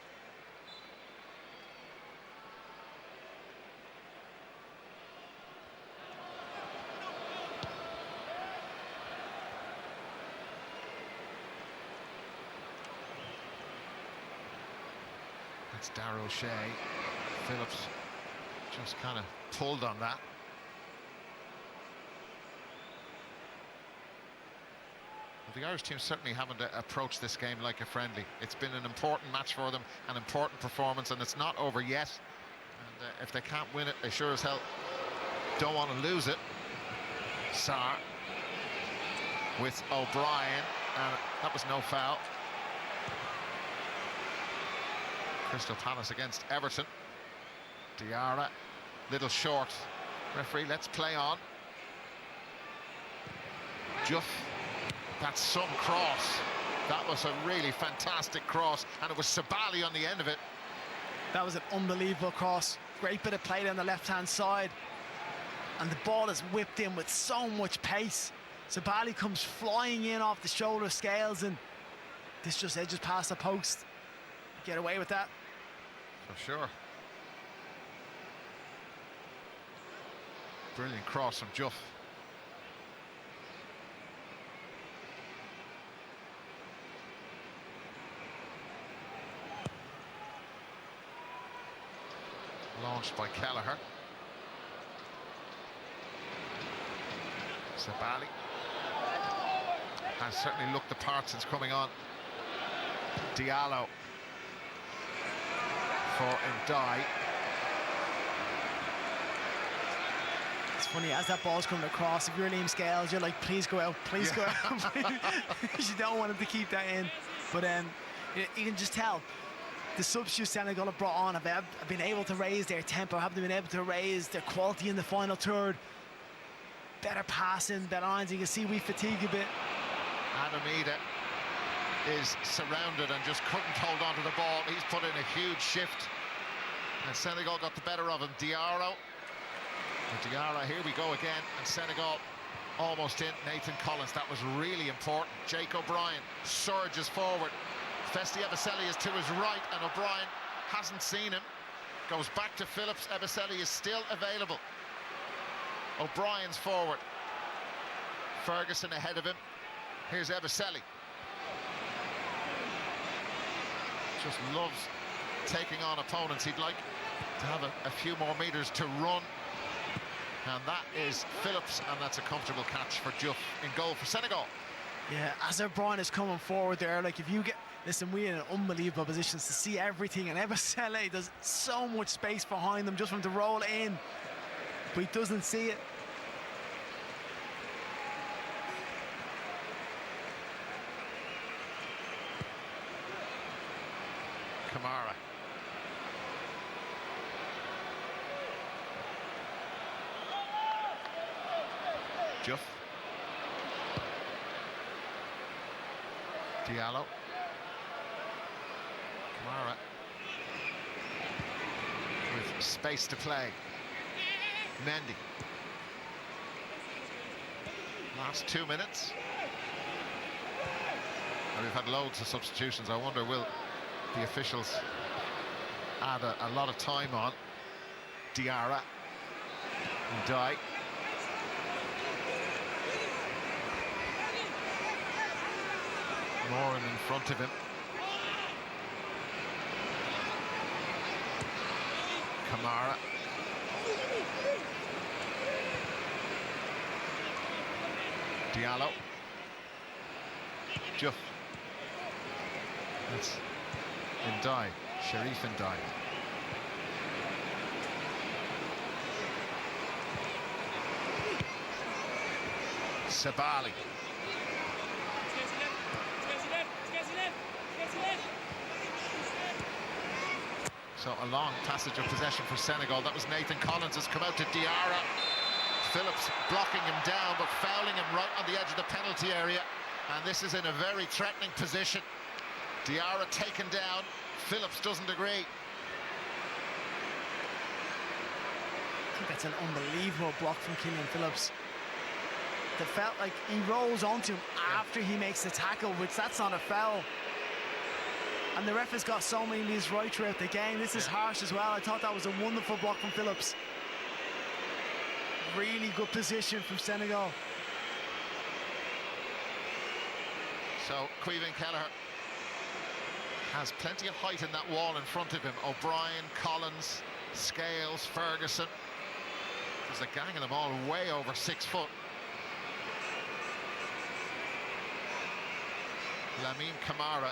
That's Darrow Shea. Phillips just kind of pulled on that. Well, the Irish team certainly haven't approached this game like a friendly. It's been an important match for them, an important performance, and it's not over yet. And if they can't win it, they sure as hell don't want to lose it. Sarr with O'Brien, and that was no foul. Crystal Palace against Everton. Diarra, little short. Referee, let's play on. Juff, that's some cross. That was a really fantastic cross, and it was Sabali on the end of it. That was an unbelievable cross. Great bit of play down the left-hand side. And the ball is whipped in with so much pace. Sabali comes flying in off the shoulder of Scales, and this just edges past the post. Get away with that. For sure. Brilliant cross from Juff. Launched by Kelleher. Sabali. has certainly looked the part since coming on. Diallo for Ndai. It's funny, as that ball's coming across, if you're Liam Scales, you're like, please go out, please go out. Because you don't want him to keep that in. But you can just tell the substitutes Senegal have brought on have been able to raise their tempo, have been able to raise their quality in the final third. Better passing, better lines. You can see we fatigue a bit. Adamida is surrounded and just couldn't hold on to the ball. He's put in a huge shift. And Senegal got the better of him. Diarra. And Diarra, here we go again. And Senegal almost in. Nathan Collins, that was really important. Jake O'Brien surges forward. Festi Ebiseli is to his right, and O'Brien hasn't seen him. Goes back to Phillips. Ebiseli is still available. O'Brien's forward. Ferguson ahead of him. Here's Ebiseli. Just loves taking on opponents. He'd like to have a few more meters to run. And that is Phillips, and that's a comfortable catch for Juff in goal for Senegal. Yeah, as O'Brien is coming forward there, like if you get... Listen, we're in unbelievable positions to see everything, and Ebiseli, there's so much space behind them just for him to roll in, but he doesn't see it. Kamara. Juff. Diallo. Kamara. With space to play. Mendy. Last 2 minutes. And we've had loads of substitutions. I wonder, will the officials add a lot of time on? Diarra. Ndai. Moran in front of him. Kamara. Diallo. Juff. That's Ndai. Sharif Ndai. Sabali. So a long passage of possession for Senegal. That was Nathan Collins, has come out to Diarra. Phillips blocking him down, but fouling him right on the edge of the penalty area. And this is in a very threatening position. Diarra taken down. Phillips doesn't agree. I think that's an unbelievable block from Killian Phillips. That felt like he rolls onto him after he makes the tackle, which that's not a foul. And the ref has got so many of these right throughout the game. This is harsh as well. I thought that was a wonderful block from Phillips. Really good position from Senegal. So Caoimhin Kelleher has plenty of height in that wall in front of him. O'Brien, Collins, Scales, Ferguson. There's a gang of them all way over 6 foot. Lamine Kamara,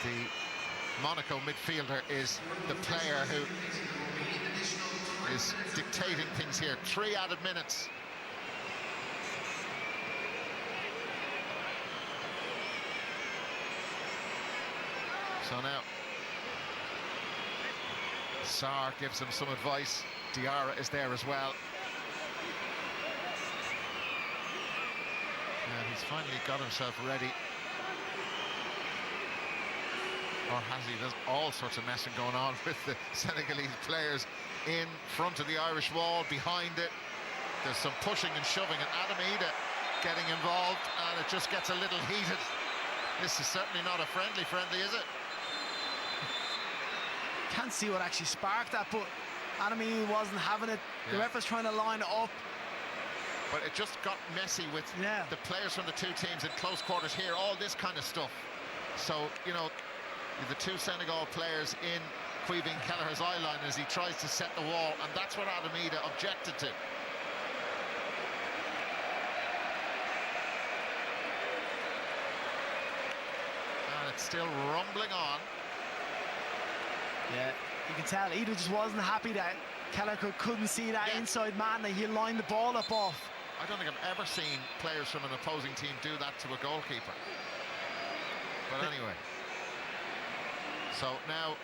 the Monaco midfielder, is the player who is dictating things here. 3 added minutes. So now Sarr gives him some advice. Diarra is there as well. And he's finally got himself ready. Or has he? There's all sorts of messing going on with the Senegalese players in front of the Irish wall, behind it. There's some pushing and shoving, and Adamida getting involved, and it just gets a little heated. This is certainly not a friendly, is it? Can't see what actually sparked that, but Adamida wasn't having it. The ref was trying to line it up. But it just got messy with the players from the two teams in close quarters here, all this kind of stuff. So, you know, the two Senegal players in Caoimhin Kelleher's eye line as he tries to set the wall, and that's what Adamida objected to. it's still rumbling on. Yeah, you can tell Ida just wasn't happy that Kelleher couldn't see that inside man, that he lined the ball up off. I don't think I've ever seen players from an opposing team do that to a goalkeeper. But anyway, so now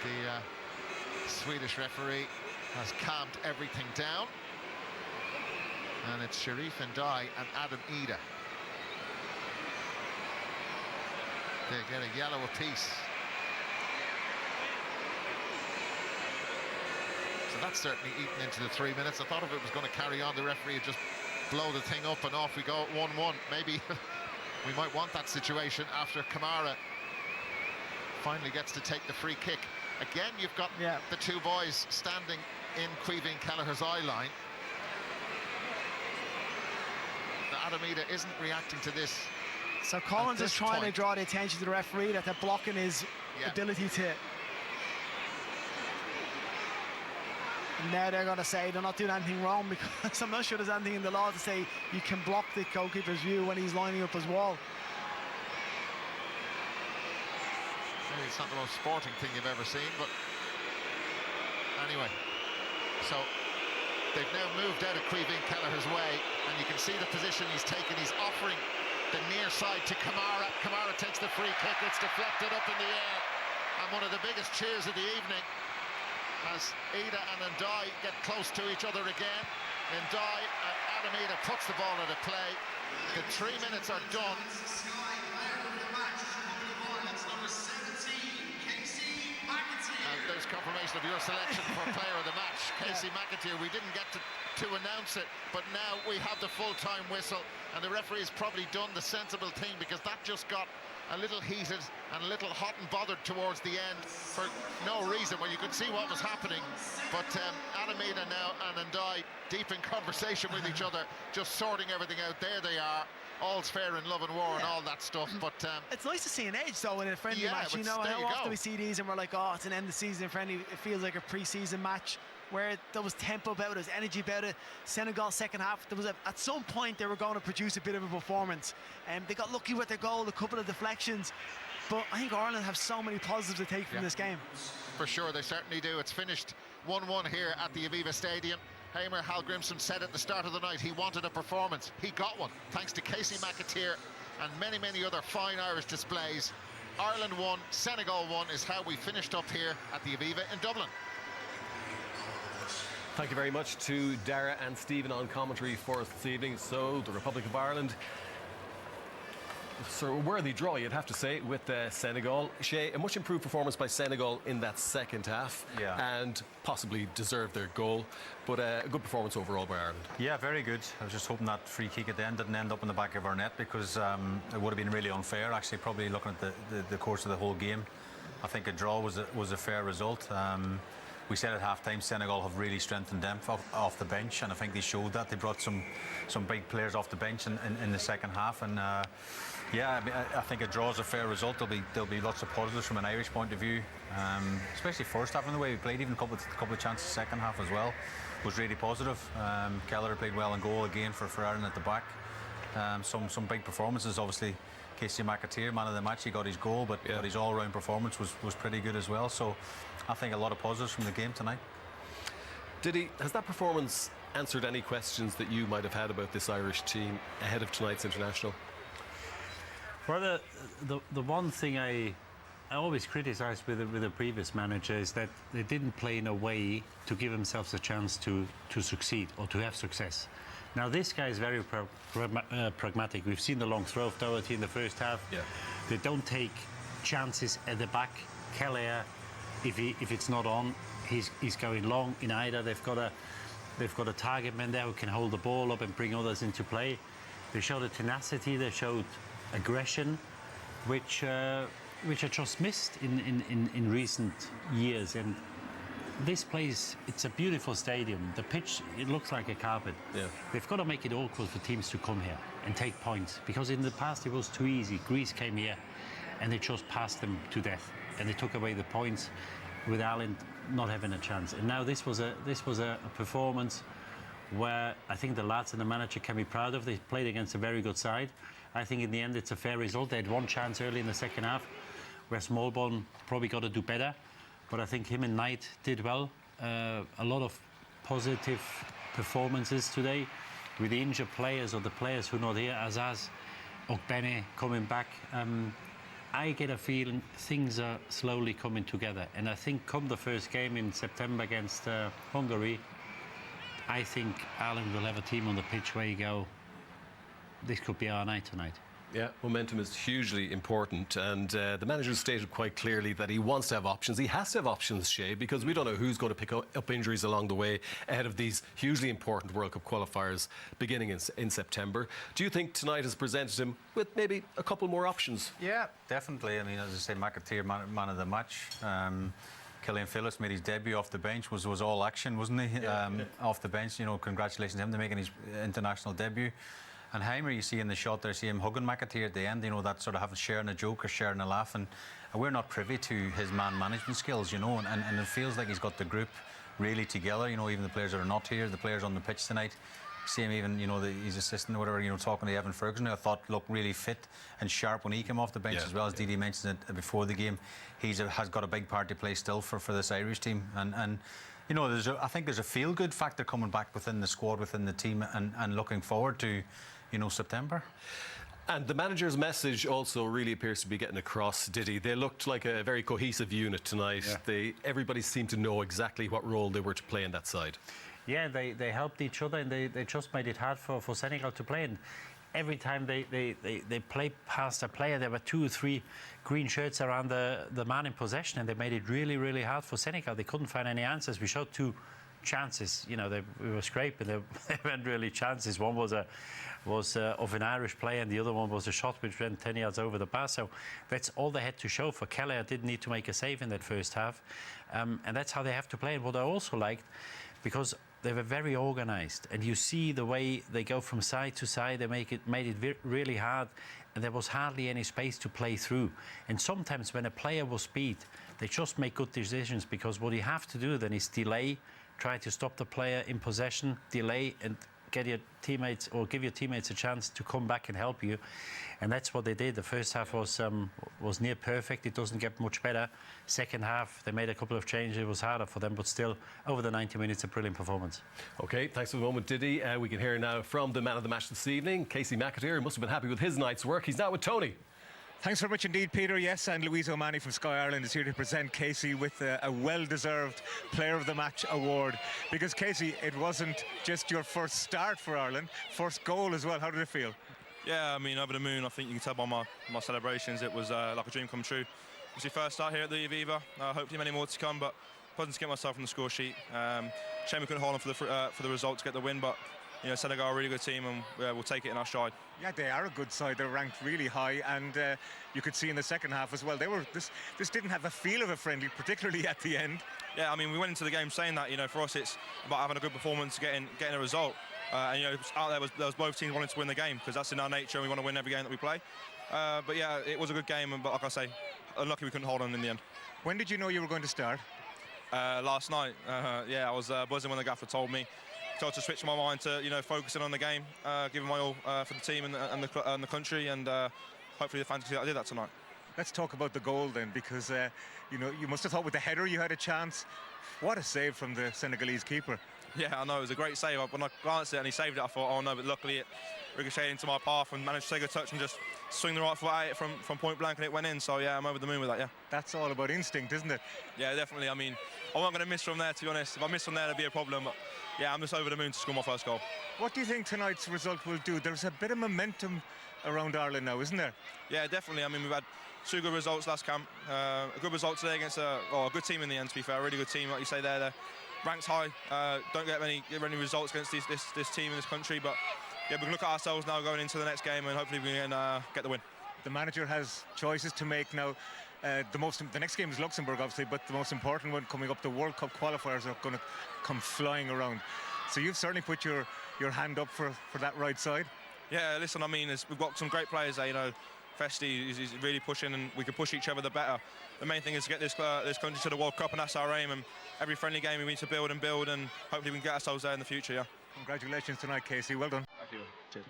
the Swedish referee has calmed everything down, and it's Sharif Ndai and Adam Ida. They get a yellow apiece. So that's certainly eaten into the 3 minutes. I thought if it was going to carry on, the referee would just blow the thing up and off we go at 1-1. Maybe we might want that situation after Kamara finally gets to take the free kick. Again, you've got the two boys standing in Caoimhín Kelleher's eye line. Adam Ida isn't reacting to this. So Collins is trying to draw the attention to the referee that they're blocking his ability to. And now they're going to say they're not doing anything wrong, because I'm not sure there's anything in the law to say you can block the goalkeeper's view when he's lining up his wall. Maybe it's not the most sporting thing you've ever seen, but anyway. So they've now moved out of Caoimhín Kelleher's way, and you can see the position he's taken. He's offering the near side to Kamara. Kamara takes the free kick. It's deflected up in the air, and one of the biggest cheers of the evening as Ida and Ndai get close to each other again. Ndai and Adam Ida puts the ball out of play. The 3 minutes are done. And there's confirmation of your selection for player of the match, Casey McAteer. We didn't get to announce it, but now we have the full-time whistle, and the referee has probably done the sensible thing, because that just got a little heated and a little hot and bothered towards the end for no reason. Well, you could see what was happening, but Adam Ida now and Ndai deep in conversation with each other, just sorting everything out. There they are. All's fair in love and war and all that stuff, but it's nice to see an edge though in a friendly match. You know, how often we see these and we're like, oh, it's an end of season friendly. It feels like a pre-season match where there was tempo about it, there was energy about it. Senegal second half, there was at some point they were going to produce a bit of a performance, and they got lucky with their goal, a couple of deflections. But I think Ireland have so many positives to take from this game. For sure, they certainly do. It's finished 1-1 here at the Aviva Stadium. Hamer Hallgrimsson said at the start of the night he wanted a performance. He got one, thanks to Casey McAteer and many, many other fine Irish displays. Ireland won, Senegal won is how we finished up here at the Aviva in Dublin. Thank you very much to Dara and Stephen on commentary for us this evening. So, the Republic of Ireland, so a worthy draw, you'd have to say, with Senegal. Shay, a much improved performance by Senegal in that second half, and possibly deserved their goal, but a good performance overall by Ireland. Yeah, very good. I was just hoping that free kick at the end didn't end up in the back of our net, because it would have been really unfair, actually, probably looking at the course of the whole game. I think a draw was a fair result. We said at half-time Senegal have really strengthened depth off the bench, and I think they showed that. They brought some big players off the bench in the second half, and yeah, I think a draw is a fair result. There'll be lots of positives from an Irish point of view, especially first half, and the way we played. Even a couple of chances second half as well was really positive. Kelleher played well in goal again for Ireland at the back. Some big performances, obviously. Casey McAteer, man of the match, he got his goal, but his all-round performance was pretty good as well. So I think a lot of positives from the game tonight. Has that performance answered any questions that you might have had about this Irish team ahead of tonight's international? Well, the one thing I always criticised with the previous manager is that they didn't play in a way to give themselves a chance to succeed or to have success. Now, this guy is very pragmatic. We've seen the long throw of Doherty in the first half. Yeah. They don't take chances at the back. Kelleher, if it's not on, he's going long. In Ida, they've got a target man there who can hold the ball up and bring others into play. They showed a tenacity. They showed aggression, which are just missed in recent years. And this place, it's a beautiful stadium. The pitch, it looks like a carpet. Yeah. They've got to make it awkward for teams to come here and take points, because in the past it was too easy. Greece came here and they just passed them to death, and they took away the points with Ireland not having a chance. And now this was a performance where I think the lads and the manager can be proud of. They played against a very good side. I think in the end it's a fair result. They had one chance early in the second half where Smallbone probably got to do better. But I think him and Knight did well. A lot of positive performances today with the injured players or the players who are not here, Azaz, Ogbene coming back. I get a feeling things are slowly coming together. And I think come the first game in September against Hungary, I think Ireland will have a team on the pitch where you go, this could be our night tonight. Yeah, momentum is hugely important, and the manager stated quite clearly that he wants to have options. He has to have options, Shay, because we don't know who's going to pick up injuries along the way ahead of these hugely important World Cup qualifiers beginning in September. Do you think tonight has presented him with maybe a couple more options? Yeah, definitely. I mean, as I say, McAteer, man of the match. Killian Phillips made his debut off the bench, was all action, wasn't he? Off the bench, congratulations to him to making his international debut. And Heimer, you see in the shot there, see him hugging McAteer at the end, that sort of sharing a joke or sharing a laugh. And we're not privy to his man management skills, and it feels like he's got the group really together. Even the players that are not here, the players on the pitch tonight. See him even, his assistant or whatever, talking to Evan Ferguson, who I thought looked really fit and sharp when he came off the bench as well. As Didi mentioned it before the game, has got a big part to play still for this Irish team. And I think there's a feel-good factor coming back within the squad, within the team, and looking forward to, September. And the manager's message also really appears to be getting across, Didi. They looked like a very cohesive unit tonight. Yeah. Everybody seemed to know exactly what role they were to play in that side. Yeah, they helped each other, and they just made it hard for Senegal to play. And every time they play past a player, there were 2 or 3 green shirts around the man in possession, and they made it really, really hard for Senegal. They couldn't find any answers. We showed 2 chances. We were scraping. They weren't really chances. One was of an Irish player, and the other one was a shot which went 10 yards over the bar. So that's all they had to show. For Kelleher didn't need to make a save in that first half, and that's how they have to play. And what I also liked, because they were very organised, and you see the way they go from side to side. They made it really hard, and there was hardly any space to play through. And sometimes when a player was beat, they just make good decisions, because what you have to do then is delay, try to stop the player in possession, delay, and get your teammates or give your teammates a chance to come back and help you. And that's what they did. The first half was near perfect. It doesn't get much better. Second half, they made a couple of changes. It was harder for them, but still, over the 90 minutes, a brilliant performance. OK, thanks for the moment, Didi. We can hear now from the man of the match this evening, Casey McAteer, who must have been happy with his night's work. He's now with Tony. Thanks very much indeed, Peter. Yes, and Louise O'Mahony from Sky Ireland is here to present Casey with a well-deserved Player of the Match award. Because, Casey, it wasn't just your first start for Ireland, first goal as well. How did it feel? Yeah, I mean, over the moon. I think you can tell by my celebrations. It was like a dream come true. It was your first start here at the Aviva. Hopefully many more to come, but pleasant to get myself on the score sheet. Shame we couldn't hold on for the result to get the win, but Senegal are a really good team, and we'll take it in our stride. Yeah, they are a good side. They're ranked really high, and you could see in the second half as well. This didn't have a feel of a friendly, particularly at the end. Yeah, I mean, we went into the game saying that for us it's about having a good performance, getting a result. And out there was both teams wanting to win the game, because that's in our nature, and we want to win every game that we play. But yeah, it was a good game, but like I say, unlucky we couldn't hold on in the end. When did you know you were going to start? Last night. Yeah, I was buzzing when the gaffer told me. So to switch my mind to focusing on the game, giving my all for the team and the country, and hopefully the fans can see that I did that tonight. Let's talk about the goal then, because you must have thought with the header you had a chance. What a save from the Senegalese keeper. Yeah, I know, it was a great save. When I glanced at it and he saved it, I thought, oh no, but luckily it ricocheted into my path and managed to take a touch and just swing the right foot at it from point blank, and it went in. So yeah, I'm over the moon with that. Yeah, that's all about instinct, isn't it? Yeah, definitely. I mean, I'm not going to miss from there, to be honest. If I miss from there, there'd be a problem. But yeah, I'm just over the moon to score my first goal. What do you think tonight's result will do? There's a bit of momentum around Ireland now, isn't there? Yeah, definitely. I mean, we've had 2 good results last camp. A good result today against a good team in the end, to be fair. A really good team, like you say there. They're ranked high. Don't get many results against this team in this country. But yeah, we can look at ourselves now going into the next game, and hopefully we can get the win. The manager has choices to make now. The next game is Luxembourg, obviously, but the most important one coming up, the World Cup qualifiers are going to come flying around. So you've certainly put your hand up for that right side. Yeah, listen, I mean, we've got some great players there, Festi is really pushing, and we can push each other the better. The main thing is to get this country to the World Cup, and that's our aim. And every friendly game we need to build, and hopefully we can get ourselves there in the future, yeah. Congratulations tonight, Casey. Well done. Thank you. Cheers.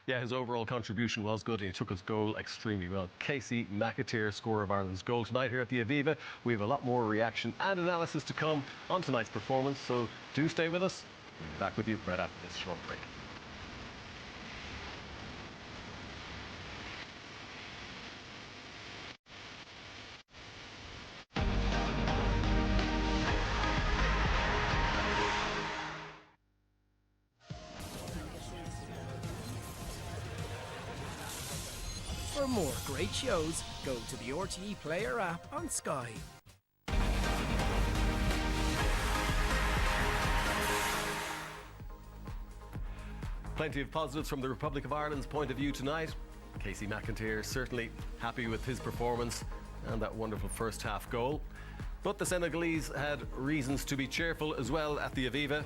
Yeah, his overall contribution was good and he took his goal extremely well. Casey McAteer, scorer of Ireland's goal tonight here at the Aviva. We have a lot more reaction and analysis to come on tonight's performance, so do stay with us. We'll be back with you right after this short break. For more great shows, go to the RTE Player app on Sky. Plenty of positives from the Republic of Ireland's point of view tonight. Casey McAteer certainly happy with his performance and that wonderful first half goal. But the Senegalese had reasons to be cheerful as well at the Aviva.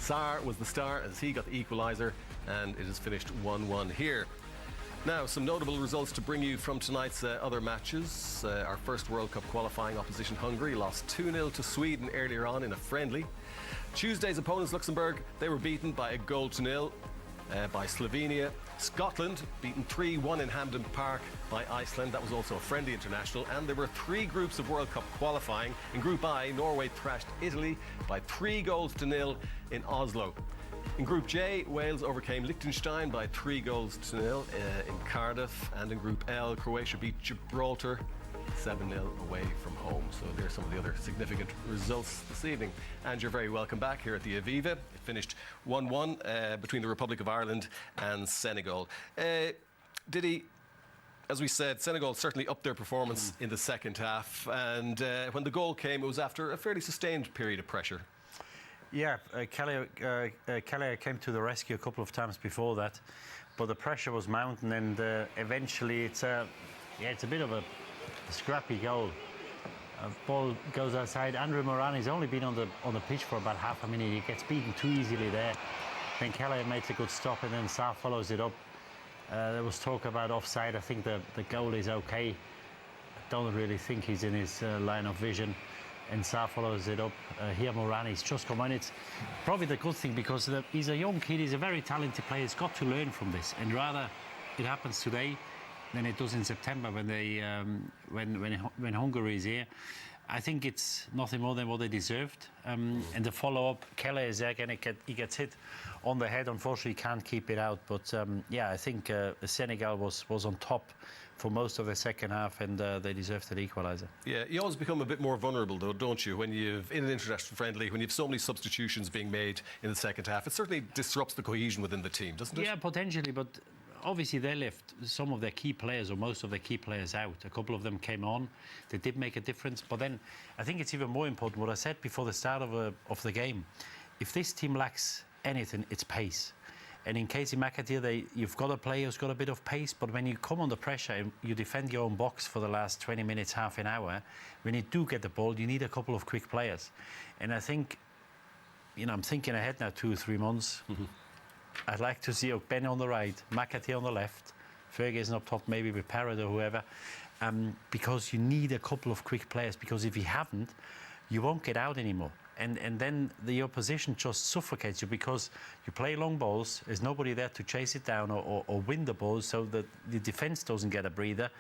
Sarr was the star as he got the equaliser, and it is finished 1-1 here. Now, some notable results to bring you from tonight's other matches. Our first World Cup qualifying opposition, Hungary, lost 2-0 to Sweden earlier on in a friendly. Tuesday's opponents, Luxembourg, they were beaten by 1-0 by Slovenia. Scotland beaten 3-1 in Hampden Park by Iceland. That was also a friendly international. And there were 3 groups of World Cup qualifying. In Group I, Norway thrashed Italy by 3-0 in Oslo. In Group J, Wales overcame Liechtenstein by 3-0 in Cardiff. And in Group L, Croatia beat Gibraltar 7-0 away from home. So there's some of the other significant results this evening. And you're very welcome back here at the Aviva. It finished 1-1 between the Republic of Ireland and Senegal. Diddy, as we said, Senegal certainly upped their performance in the second half. And when the goal came, it was after a fairly sustained period of pressure. Yeah, Kelly came to the rescue a couple of times before that, but the pressure was mounting, and eventually it's a bit of a scrappy goal. Ball goes outside. Andrew Morani's only been on the pitch for about half a minute. He gets beaten too easily there. Then Kelly makes a good stop, and then Sarr follows it up. There was talk about offside. I think the goal is okay. I don't really think he's in his line of vision. And Sarr follows it up. Here Morani's just come on. It's probably the good thing because he's a young kid. He's a very talented player. He's got to learn from this, and rather it happens today than it does in September when they when Hungary is here. I think it's nothing more than what they deserved. And the follow-up, Kelly is there again. He gets hit on the head. Unfortunately, he can't keep it out. But yeah, I think Senegal was on top for most of the second half, and they deserved the equaliser. Yeah, you always become a bit more vulnerable, though, don't you, when you've in an international friendly, when you've so many substitutions being made in the second half. It certainly disrupts the cohesion within the team, doesn't it? Yeah, potentially, but obviously they left some of their key players or most of their key players out. A couple of them came on. They did make a difference. But then I think it's even more important what I said before the start of the game. If this team lacks anything, it's pace. And in Casey McAteer, you've got a player who's got a bit of pace, but when you come under pressure and you defend your own box for the last 20 minutes, half an hour, when you do get the ball, you need a couple of quick players. And I think, I'm thinking ahead now 2 or 3 months. I'd like to see Ben on the right, McAteer on the left, Ferguson up top, maybe with Parrott or whoever, because you need a couple of quick players, because if you haven't, you won't get out anymore. And then the opposition just suffocates you because you play long balls, there's nobody there to chase it down or win the balls, so that the defence doesn't get a breather.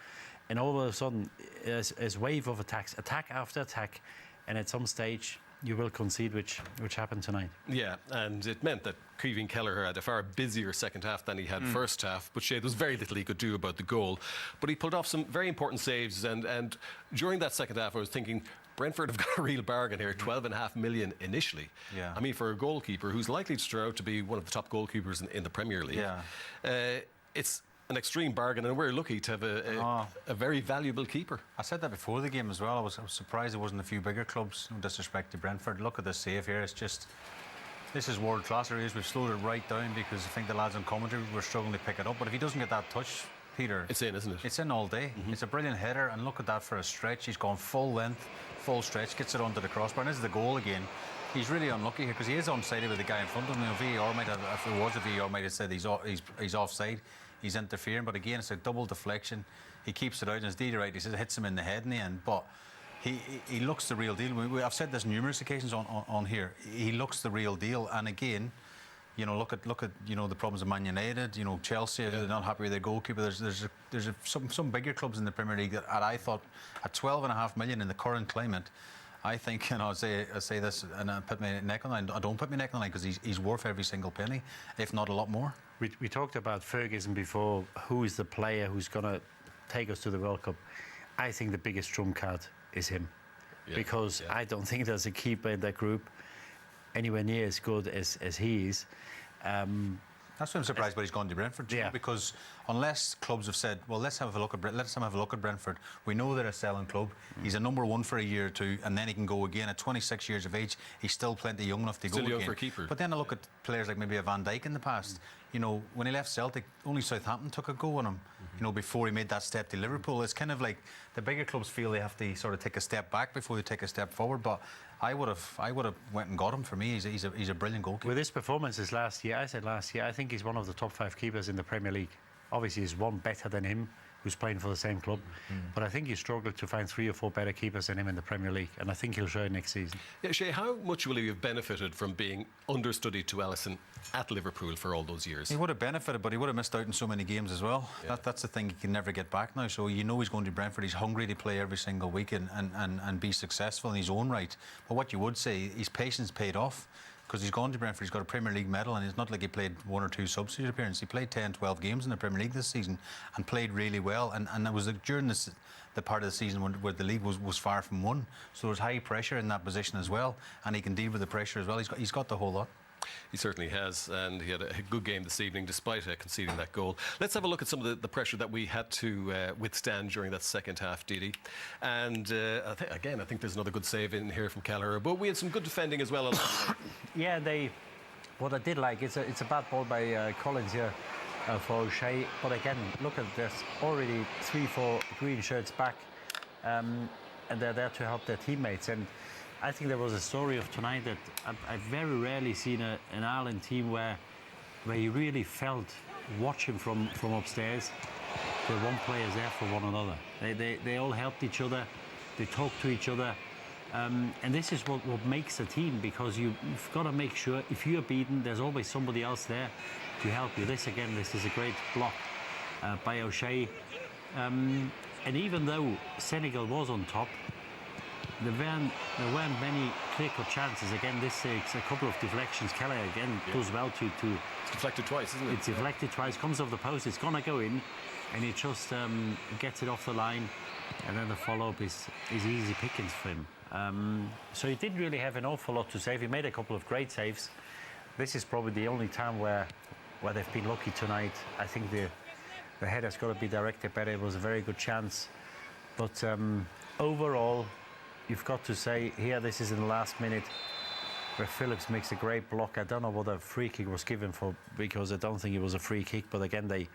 And all of a sudden, there's wave of attacks, attack after attack, and at some stage, you will concede, which happened tonight. Yeah, and it meant that Caoimhín Kelleher had a far busier second half than he had first half, but there was very little he could do about the goal. But he pulled off some very important saves, and during that second half I was thinking, Brentford have got a real bargain here, 12.5 million initially. Yeah. I mean, for a goalkeeper who's likely to turn out to be one of the top goalkeepers in the Premier League. Yeah. It's an extreme bargain, and we're lucky to have a very valuable keeper. I said that before the game as well. I was surprised there wasn't a few bigger clubs. No disrespect to Brentford. Look at the save here. It's just, this is world class. It is. We've slowed it right down because I think the lads on commentary were struggling to pick it up. But if he doesn't get that touch, Peter, it's in, isn't it? It's in all day. It's a brilliant header, and look at that for a stretch. He's gone full length, full stretch, gets it onto the crossbar, and this is the goal again. He's really unlucky here because he is onside with the guy in front of him. VAR might have, if it was a VAR, might have said he's offside. He's interfering, but again, it's a double deflection. He keeps it out, and as Didi right, he says it hits him in the head in the end. But he looks the real deal. I've said this numerous occasions on here. He looks the real deal, and again, You know, look at the problems of Man United. You know, Chelsea, they're not happy with their goalkeeper. There's some bigger clubs in the Premier League that I thought at 12.5 million in the current climate. I think, and I say this, and I put my neck on the line. I don't put my neck on the line because he's worth every single penny, if not a lot more. We talked about Ferguson before. Who is the player who's going to take us to the World Cup? I think the biggest trump card is him, because I don't think there's a keeper in that group anywhere near as good as he is. That's why I'm surprised, but he's gone to Brentford. Yeah. Because unless clubs have said, well, let's have a look at Brentford. We know they're a selling club. He's a number one for a year or two, and then he can go again. At 26 years of age, he's still plenty young enough to go again. Still young for a keeper. But then I look at players like maybe a Van Dijk in the past. You know, when he left Celtic, only Southampton took a go on him. You know, before he made that step to Liverpool. It's kind of like the bigger clubs feel they have to sort of take a step back before they take a step forward. But I would have went and got him. For me, he's a brilliant goalkeeper. With his performances last year, I think he's one of the top 5 keepers in the Premier League. Obviously, there's one better than him who's playing for the same club. But I think he struggled to find 3 or 4 better keepers than him in the Premier League, and I think he'll show it next season. Yeah, Shay, how much will he have benefited from being understudy to Ellison at Liverpool for all those years? He would have benefited, but he would have missed out in so many games as well. Yeah. That's the thing, he can never get back now. So you know he's going to Brentford. He's hungry to play every single week and be successful in his own right. But what you would say, his patience paid off, because he's gone to Brentford, he's got a Premier League medal, and it's not like he played 1 or 2 substitute appearances. He played 10, 12 games in the Premier League this season and played really well. And it was during the part of the season where the league was far from won. So there's high pressure in that position as well, and he can deal with the pressure as well. He's got the whole lot. He certainly has, and he had a good game this evening despite conceding that goal. Let's have a look at some of the pressure that we had to withstand during that second half, Didi. And I think there's another good save in here from Kelleher, but we had some good defending as well. Yeah, what I did like, it's a bad ball by Collins here for O'Shea. But again, look at this, already 3-4 green shirts back, and they're there to help their teammates. And I think there was a story of tonight that I've very rarely seen an Ireland team where you really felt, watching from upstairs, that one player is there for one another. They all helped each other, they talked to each other, and this is what makes a team, because you've got to make sure if you're beaten, there's always somebody else there to help you. This is a great block by O'Shea, and even though Senegal was on top, there weren't many clear-cut chances. Again, this takes a couple of deflections. Kelleher again does well to. It's deflected twice, isn't it? It's deflected twice. Comes off the post. It's gonna go in, and he just gets it off the line, and then the follow-up is easy pickings for him. So he didn't really have an awful lot to save. He made a couple of great saves. This is probably the only time where they've been lucky tonight. I think the header's got to be directed better. It was a very good chance, but overall, you've got to say here, this is in the last minute where Phillips makes a great block. I don't know what a free kick was given for, because I don't think it was a free kick, but again, they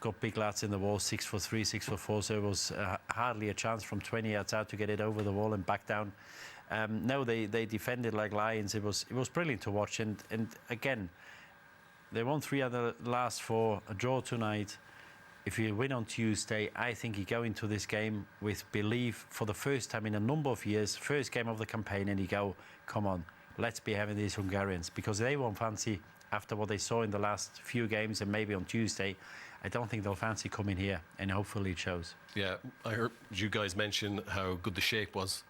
got big lads in the wall, 6'3", 6'4", so it was hardly a chance from 20 yards out to get it over the wall and back down. No, they defended like lions. It was brilliant to watch, and again, they won 3 out of the last 4, a draw tonight. If you win on Tuesday, I think you go into this game with belief for the first time in a number of years, first game of the campaign, and you go, come on, let's be having these Hungarians, because they won't fancy, after what they saw in the last few games and maybe on Tuesday, I don't think they'll fancy coming here, and hopefully it shows. Yeah, I heard you guys mention how good the shape was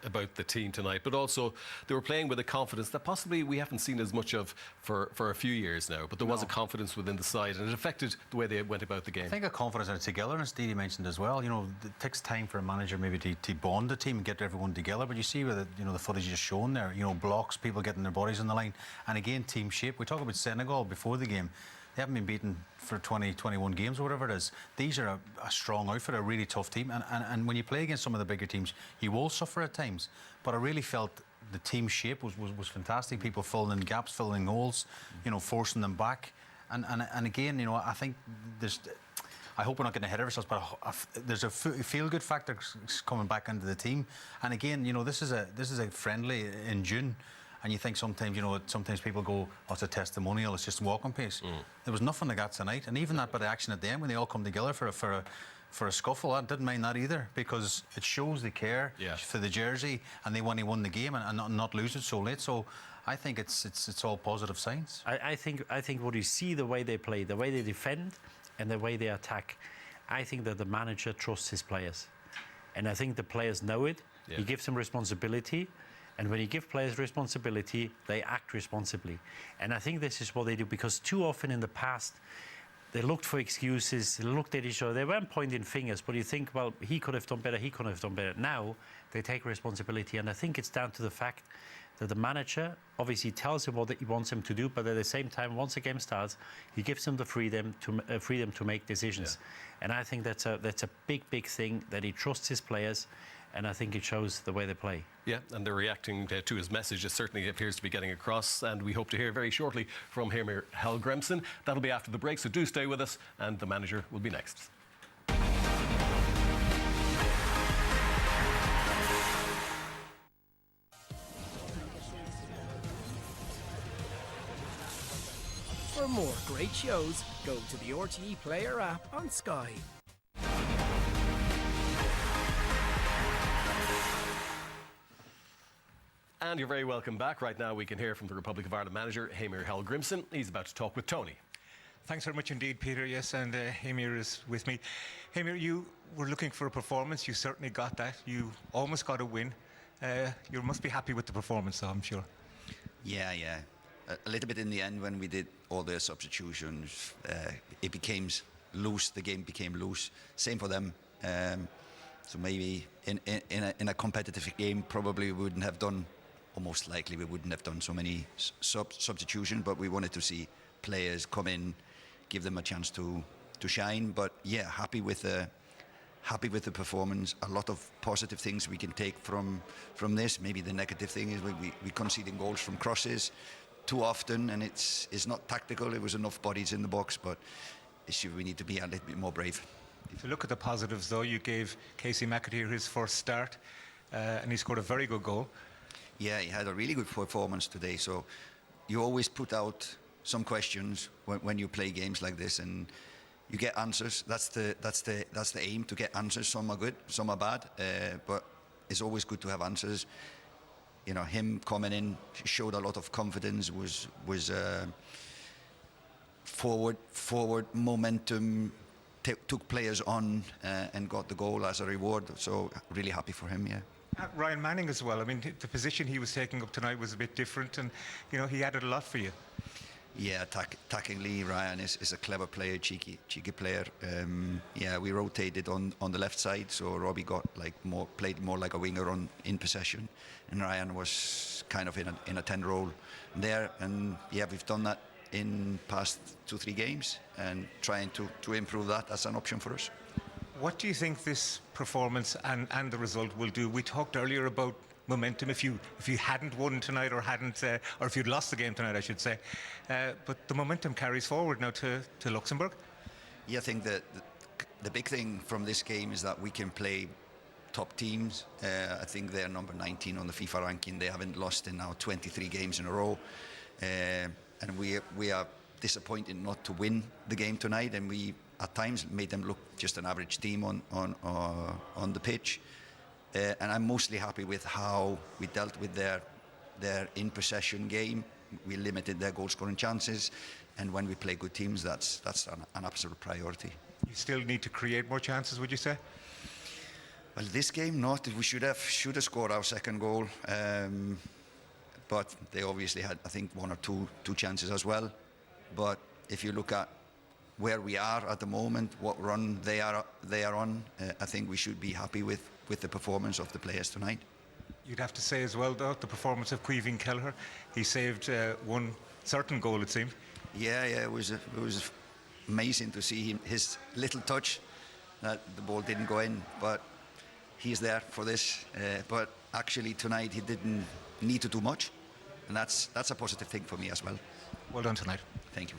about the team tonight, but also they were playing with a confidence that possibly we haven't seen as much of for a few years now, but there was a confidence within the side, and it affected the way they went about the game. I think a confidence and a togetherness, Didi mentioned as well. You know, it takes time for a manager maybe to bond the team and get everyone together, but you see with the footage just shown there, blocks, people getting their bodies on the line, and again, team shape. We talk about Senegal before the game. They haven't been beaten for 20, 21 games or whatever it is. These are a strong outfit, a really tough team. And when you play against some of the bigger teams, you will suffer at times. But I really felt the team shape was fantastic. People filling in gaps, filling in holes, forcing them back. And again, I think there's... I hope we're not getting ahead of ourselves, but there's a feel-good factor coming back into the team. And again, this is a friendly in June. And you think sometimes people go, oh, it's a testimonial, it's just walking pace. There was nothing like that tonight, and even that bit of action at the end when they all come together for for a scuffle. I didn't mind that either, because it shows they care for the jersey and they want to win the game and not lose it so late. So I think it's all positive signs. I think what you see, the way they play, the way they defend and the way they attack, I think that the manager trusts his players. And I think the players know it. Yeah. He gives them responsibility. And when you give players responsibility, they act responsibly. And I think this is what they do, because too often in the past, they looked for excuses, they looked at each other, they weren't pointing fingers, but you think, well, he could have done better, he could have done better. Now, they take responsibility, and I think it's down to the fact that the manager obviously tells him what he wants him to do, but at the same time, once the game starts, he gives him the freedom to make decisions. Yeah. And I think that's a big thing, that he trusts his players, and I think it shows the way they play. Yeah, and they're reacting to his message. It certainly appears to be getting across, and we hope to hear very shortly from Heimir Hallgrimsson. That'll be after the break, so do stay with us, and the manager will be next. For more great shows, go to the RTE Player app on Sky. And you're very welcome back. Right now we can hear from the Republic of Ireland manager, Heimir Hallgrimsson. He's about to talk with Tony. Thanks very much indeed, Peter. Yes, and Heimir is with me. Heimir, you were looking for a performance. You certainly got that. You almost got a win. You must be happy with the performance, though, I'm sure. Yeah. A little bit in the end when we did all the substitutions. It became loose. The game became loose. Same for them. So maybe in a competitive game, probably we wouldn't have done, or most likely we wouldn't have done so many substitutions, but we wanted to see players come in, give them a chance to shine. But yeah, happy with the performance. A lot of positive things we can take from this. Maybe the negative thing is we conceding goals from crosses too often, and it's not tactical. It was enough bodies in the box, but we need to be a little bit more brave. If you look at the positives, though, you gave Casey McAteer his first start, and he scored a very good goal. Yeah, he had a really good performance today. So you always put out some questions when you play games like this, and you get answers. That's the aim, to get answers. Some are good, some are bad, but it's always good to have answers. You know, him coming in showed a lot of confidence. Was forward momentum. Took players on and got the goal as a reward. So really happy for him. Yeah. Ryan Manning as well. I mean, the position he was taking up tonight was a bit different, and you know, he added a lot for you. Yeah, attackingly, Ryan is a clever player, cheeky player. Yeah, we rotated on the left side, so Robbie got played more like a winger in possession, and Ryan was kind of in a 10 role there. And yeah, we've done that in past 2-3 games, and trying to improve that as an option for us. What do you think this performance and the result will do? We talked earlier about momentum. If you hadn't won tonight, or if you'd lost the game tonight, I should say, but the momentum carries forward now to Luxembourg. Yeah, I think that the big thing from this game is that we can play top teams. I think they're number 19 on the FIFA ranking. They haven't lost in now 23 games in a row. And we are disappointed not to win the game tonight, and we at times made them look just an average team on the pitch. And I'm mostly happy with how we dealt with their in possession game. We limited their goal scoring chances, and when we play good teams, that's an absolute priority. You still need to create more chances, would you say? Well, this game not. We should have scored our second goal. But they obviously had, I think, one or two chances as well. But if you look at where we are at the moment, what run they are on, I think we should be happy with the performance of the players tonight. You'd have to say as well, though, the performance of Caoimhín Kelleher. He saved one certain goal, it seemed. Yeah, it was amazing to see his little touch that the ball didn't go in, but he's there for this. But actually tonight he didn't need to do much, and that's a positive thing for me as well. Well done tonight. Thank you.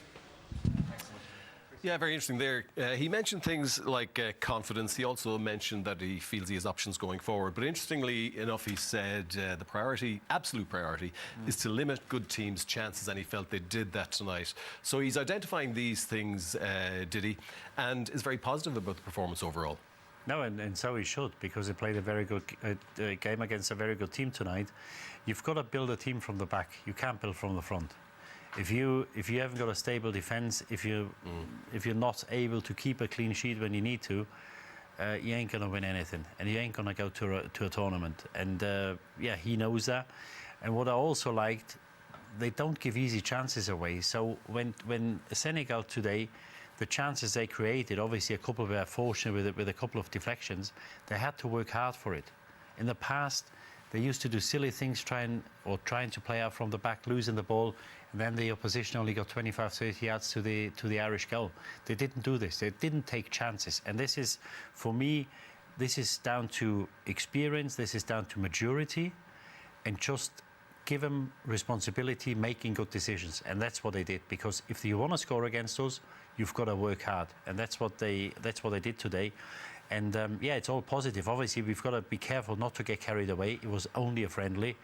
Yeah, very interesting there. He mentioned things like confidence. He also mentioned that he feels he has options going forward. But interestingly enough, he said the priority, absolute priority, is to limit good teams' chances, and he felt they did that tonight. So he's identifying these things, did he? And is very positive about the performance overall. No, and so he should, because he played a very good game against a very good team tonight. You've got to build a team from the back. You can't build from the front. If you haven't got a stable defence, if you're not able to keep a clean sheet when you need to, you ain't going to win anything, and you ain't going to go to a tournament. And yeah, he knows that. And what I also liked, they don't give easy chances away. So when Senegal today, the chances they created, obviously a couple were fortunate with a couple of deflections. They had to work hard for it. In the past, they used to do silly things, trying to play out from the back, losing the ball, and then the opposition only got 25, 30 yards to the Irish goal. They didn't do this. They didn't take chances. And this is, for me, this is down to experience. This is down to maturity, and just give them responsibility, making good decisions. And that's what they did. Because if you want to score against us, you've got to work hard, and that's what they did today. And yeah, it's all positive. Obviously, we've got to be careful not to get carried away. It was only a friendly.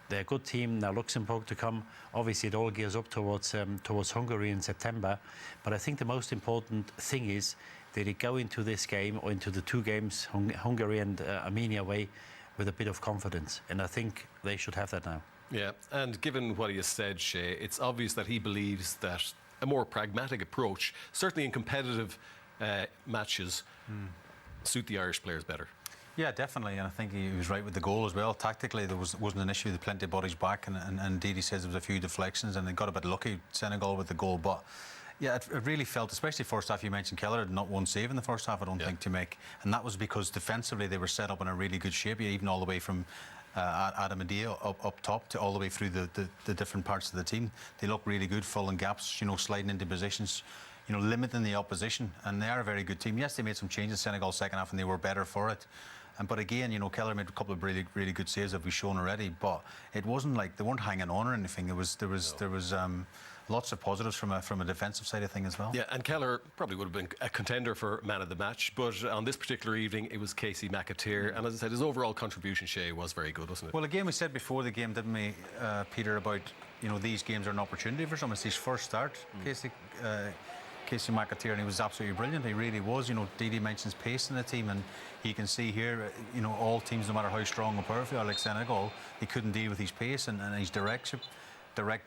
They're a good team. Now Luxembourg to come. Obviously, it all gears up towards Hungary in September. But I think the most important thing is that they go into this game, or into the two games, Hungary and Armenia away, with a bit of confidence. And I think they should have that now. Yeah, and given what he has said, Shay, it's obvious that he believes that a more pragmatic approach, certainly in competitive matches, suit the Irish players better. Yeah, definitely, and I think he was right with the goal as well. Tactically, there wasn't an issue. There were plenty of bodies back, and indeed he says there was a few deflections, and they got a bit lucky, Senegal, with the goal. But yeah, it really felt, especially first half. You mentioned Keller had not one save in the first half, I don't think, to make, and that was because defensively they were set up in a really good shape, even all the way from Adam Medea up top to all the way through the different parts of the team. They look really good, filling gaps, sliding into positions, limiting the opposition, and they are a very good team. Yes, they made some changes Senegal second half, and they were better for it. But again, Keller made a couple of really, really good saves that we've shown already. But it wasn't like they weren't hanging on or anything. There was lots of positives from a defensive side of thing as well. Yeah, and Keller probably would have been a contender for man of the match, but on this particular evening it was Casey McAteer, and as I said, his overall concontribution, Shay, was very good, wasn't it? Well, again, we said before the game, didn't we, Peter, about these games are an opportunity for some. It's his first start, Casey McAteer, and he was absolutely brilliant. He really was. Didi mentions pace in the team, and you can see here, all teams, no matter how strong or powerful, like Senegal, they couldn't deal with his pace and his direct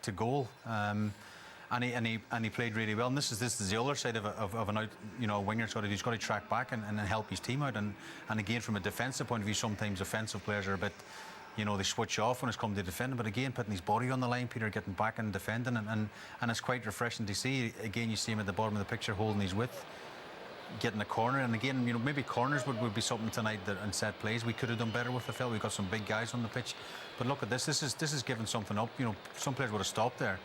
to goal. And he played really well. And this is the other side of an out, a winger. He's got to track back and help his team out. And again, from a defensive point of view, sometimes offensive players are a bit, they switch off when it's come to defending. But again, putting his body on the line, Peter, getting back and defending, and it's quite refreshing to see. Again, you see him at the bottom of the picture holding his width, getting a corner. And again, maybe corners would be something tonight and set plays we could have done better with the field. We've got some big guys on the pitch. But look at this. This is giving something up. Some players would have stopped there.